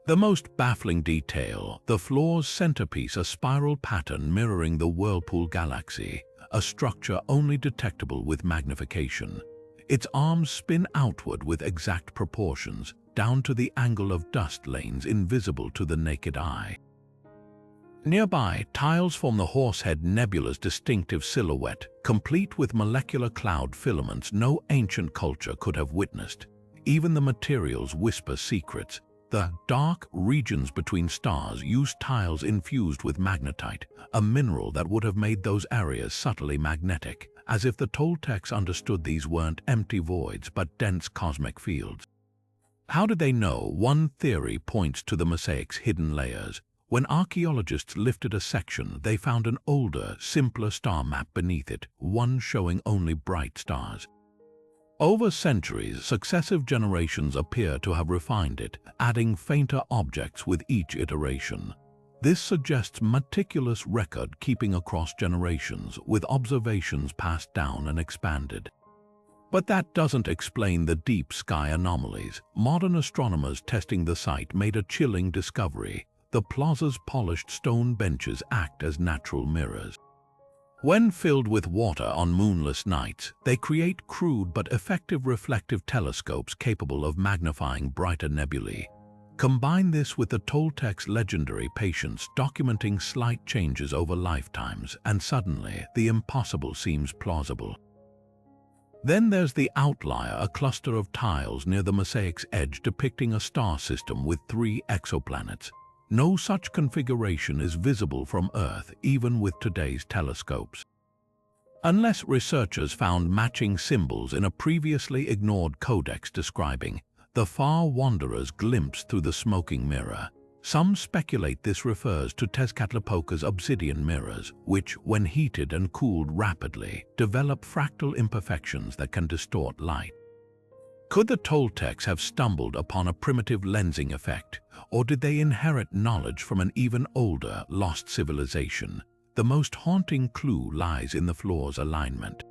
The most baffling detail: the floor's centerpiece, a spiral pattern mirroring the Whirlpool Galaxy, a structure only detectable with magnification. Its arms spin outward with exact proportions, down to the angle of dust lanes invisible to the naked eye. Nearby, tiles form the Horsehead Nebula's distinctive silhouette, complete with molecular cloud filaments no ancient culture could have witnessed. Even the materials whisper secrets. The dark regions between stars use tiles infused with magnetite, a mineral that would have made those areas subtly magnetic, as if the Toltecs understood these weren't empty voids but dense cosmic fields. How did they know? One theory points to the mosaic's hidden layers. When archaeologists lifted a section, they found an older, simpler star map beneath it, one showing only bright stars. Over centuries, successive generations appear to have refined it, adding fainter objects with each iteration. This suggests meticulous record-keeping across generations, with observations passed down and expanded. But that doesn't explain the deep sky anomalies. Modern astronomers testing the site made a chilling discovery: the plaza's polished stone benches act as natural mirrors. When filled with water on moonless nights, they create crude but effective reflective telescopes capable of magnifying brighter nebulae. Combine this with the Toltecs' legendary patience documenting slight changes over lifetimes, and suddenly the impossible seems plausible. Then there's the outlier, a cluster of tiles near the mosaic's edge depicting a star system with 3 exoplanets. No such configuration is visible from Earth, even with today's telescopes. Unless researchers found matching symbols in a previously ignored codex describing the far wanderer's glimpse through the smoking mirror. Some speculate this refers to Tezcatlipoca's obsidian mirrors, which, when heated and cooled rapidly, develop fractal imperfections that can distort light. Could the Toltecs have stumbled upon a primitive lensing effect, or did they inherit knowledge from an even older, lost civilization? The most haunting clue lies in the floor's alignment.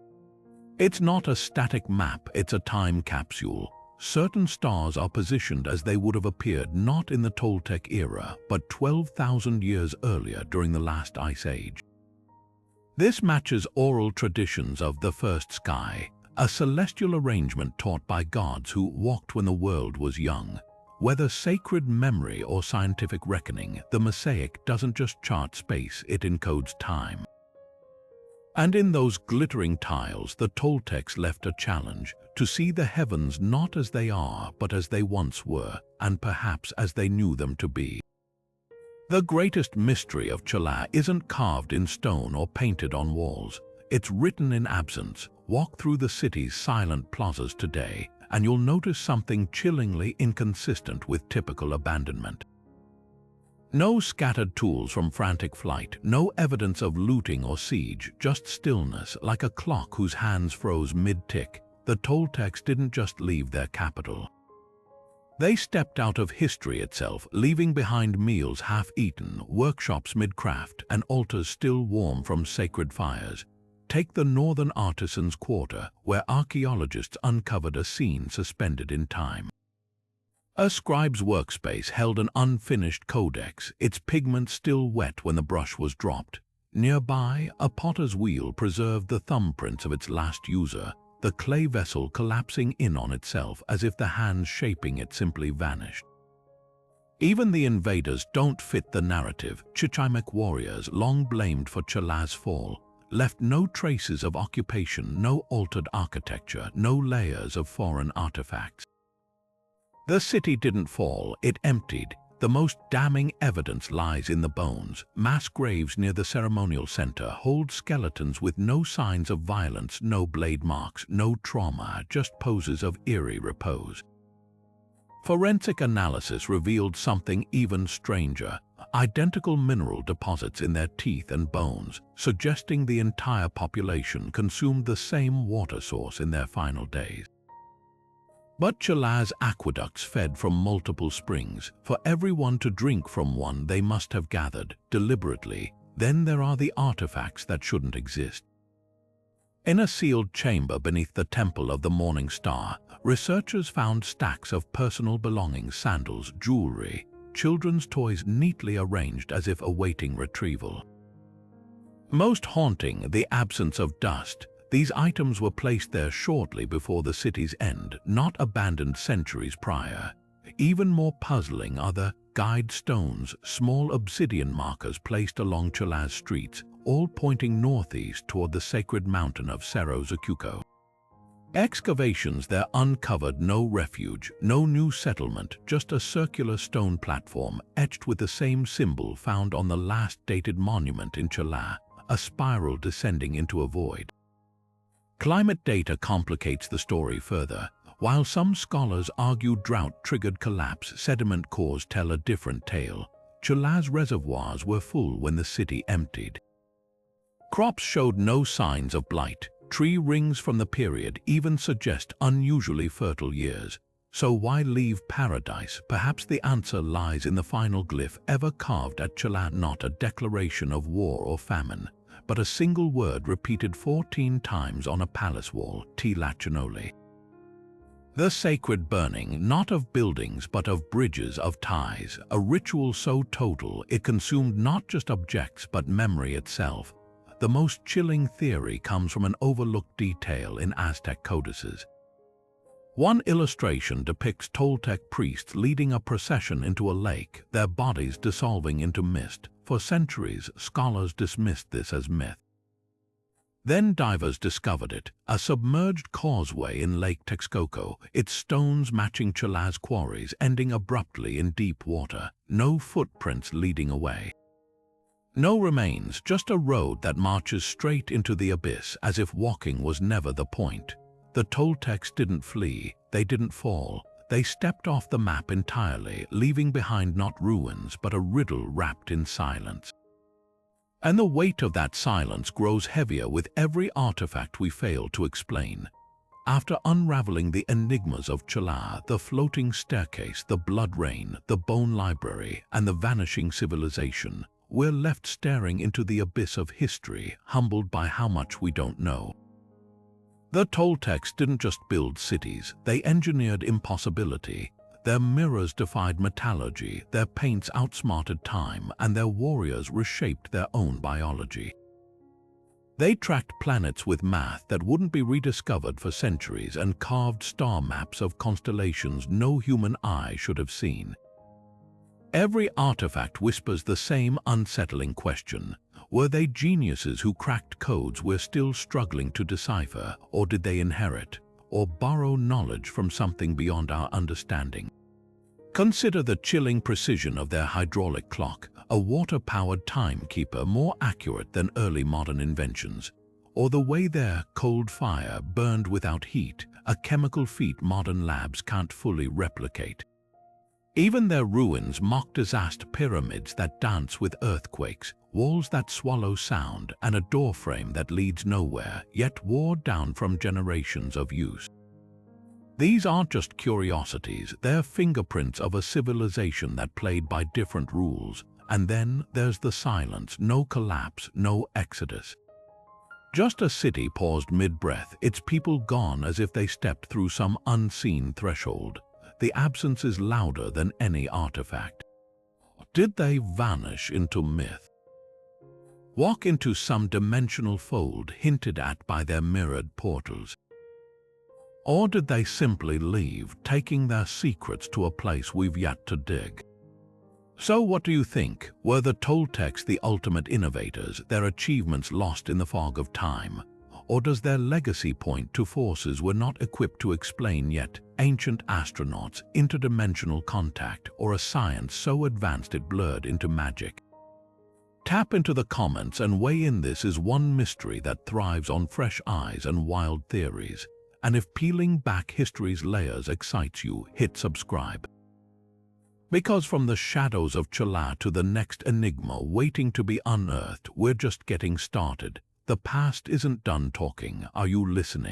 It's not a static map, it's a time capsule. Certain stars are positioned as they would have appeared not in the Toltec era, but 12,000 years earlier during the last ice age. This matches oral traditions of the first sky, a celestial arrangement taught by gods who walked when the world was young. Whether sacred memory or scientific reckoning, the mosaic doesn't just chart space, it encodes time. And in those glittering tiles, the Toltecs left a challenge: to see the heavens not as they are, but as they once were, and perhaps as they knew them to be. The greatest mystery of Tula isn't carved in stone or painted on walls. It's written in absence. Walk through the city's silent plazas today, and you'll notice something chillingly inconsistent with typical abandonment. No scattered tools from frantic flight, no evidence of looting or siege, just stillness, like a clock whose hands froze mid-tick. The Toltecs didn't just leave their capital. They stepped out of history itself, leaving behind meals half-eaten, workshops mid-craft, and altars still warm from sacred fires. Take the Northern Artisans' Quarter, where archaeologists uncovered a scene suspended in time. A scribe's workspace held an unfinished codex, its pigment still wet when the brush was dropped. Nearby, a potter's wheel preserved the thumbprints of its last user, the clay vessel collapsing in on itself as if the hands shaping it simply vanished. Even the invaders don't fit the narrative. Toltec warriors, long blamed for Tula's fall, left no traces of occupation, no altered architecture, no layers of foreign artifacts. The city didn't fall, it emptied. The most damning evidence lies in the bones. Mass graves near the ceremonial center hold skeletons with no signs of violence, no blade marks, no trauma, just poses of eerie repose. Forensic analysis revealed something even stranger: identical mineral deposits in their teeth and bones, suggesting the entire population consumed the same water source in their final days. But Tula's aqueducts fed from multiple springs. For everyone to drink from one, they must have gathered, deliberately. Then there are the artifacts that shouldn't exist. In a sealed chamber beneath the Temple of the Morning Star, researchers found stacks of personal belongings, sandals, jewelry, children's toys neatly arranged as if awaiting retrieval. Most haunting, the absence of dust. These items were placed there shortly before the city's end, not abandoned centuries prior. Even more puzzling are the guide stones, small obsidian markers placed along Tula's streets, all pointing northeast toward the sacred mountain of Cerro Zacuco. Excavations there uncovered no refuge, no new settlement, just a circular stone platform etched with the same symbol found on the last dated monument in Tula, a spiral descending into a void. Climate data complicates the story further. While some scholars argue drought-triggered collapse, sediment cores tell a different tale. Tula's reservoirs were full when the city emptied. Crops showed no signs of blight. Tree rings from the period even suggest unusually fertile years. So why leave paradise? Perhaps the answer lies in the final glyph ever carved at Tula, not a declaration of war or famine, but a single word repeated 14 times on a palace wall: Tila Chinoli. The sacred burning, not of buildings but of bridges, of ties, a ritual so total it consumed not just objects but memory itself. The most chilling theory comes from an overlooked detail in Aztec codices. One illustration depicts Toltec priests leading a procession into a lake, their bodies dissolving into mist. For centuries, scholars dismissed this as myth. Then divers discovered it, a submerged causeway in Lake Texcoco, its stones matching Tula's quarries, ending abruptly in deep water, no footprints leading away. No remains, just a road that marches straight into the abyss, as if walking was never the point. The Toltecs didn't flee, they didn't fall. They stepped off the map entirely, leaving behind not ruins but a riddle wrapped in silence. And the weight of that silence grows heavier with every artifact we fail to explain. After unraveling the enigmas of Tula, the floating staircase, the blood rain, the bone library, and the vanishing civilization, we're left staring into the abyss of history, humbled by how much we don't know. The Toltecs didn't just build cities, they engineered impossibility. Their mirrors defied metallurgy, their paints outsmarted time, and their warriors reshaped their own biology. They tracked planets with math that wouldn't be rediscovered for centuries and carved star maps of constellations no human eye should have seen. Every artifact whispers the same unsettling question: were they geniuses who cracked codes we're still struggling to decipher, or did they inherit or borrow knowledge from something beyond our understanding? Consider the chilling precision of their hydraulic clock, a water-powered timekeeper more accurate than early modern inventions, or the way their cold fire burned without heat, a chemical feat modern labs can't fully replicate. Even their ruins mock disaster: pyramids that dance with earthquakes, walls that swallow sound, and a doorframe that leads nowhere, yet wore down from generations of use. These aren't just curiosities, they're fingerprints of a civilization that played by different rules. And then there's the silence: no collapse, no exodus. Just a city paused mid-breath, its people gone as if they stepped through some unseen threshold. The absence is louder than any artifact. Did they vanish into myth? Walk into some dimensional fold hinted at by their mirrored portals? Or did they simply leave, taking their secrets to a place we've yet to dig? So what do you think? Were the Toltecs the ultimate innovators, their achievements lost in the fog of time? Or does their legacy point to forces we're not equipped to explain yet? Ancient astronauts, interdimensional contact, or a science so advanced it blurred into magic? Tap into the comments and weigh in. This is one mystery that thrives on fresh eyes and wild theories. And if peeling back history's layers excites you, hit subscribe. Because from the shadows of Tula to the next enigma waiting to be unearthed, we're just getting started. The past isn't done talking. Are you listening?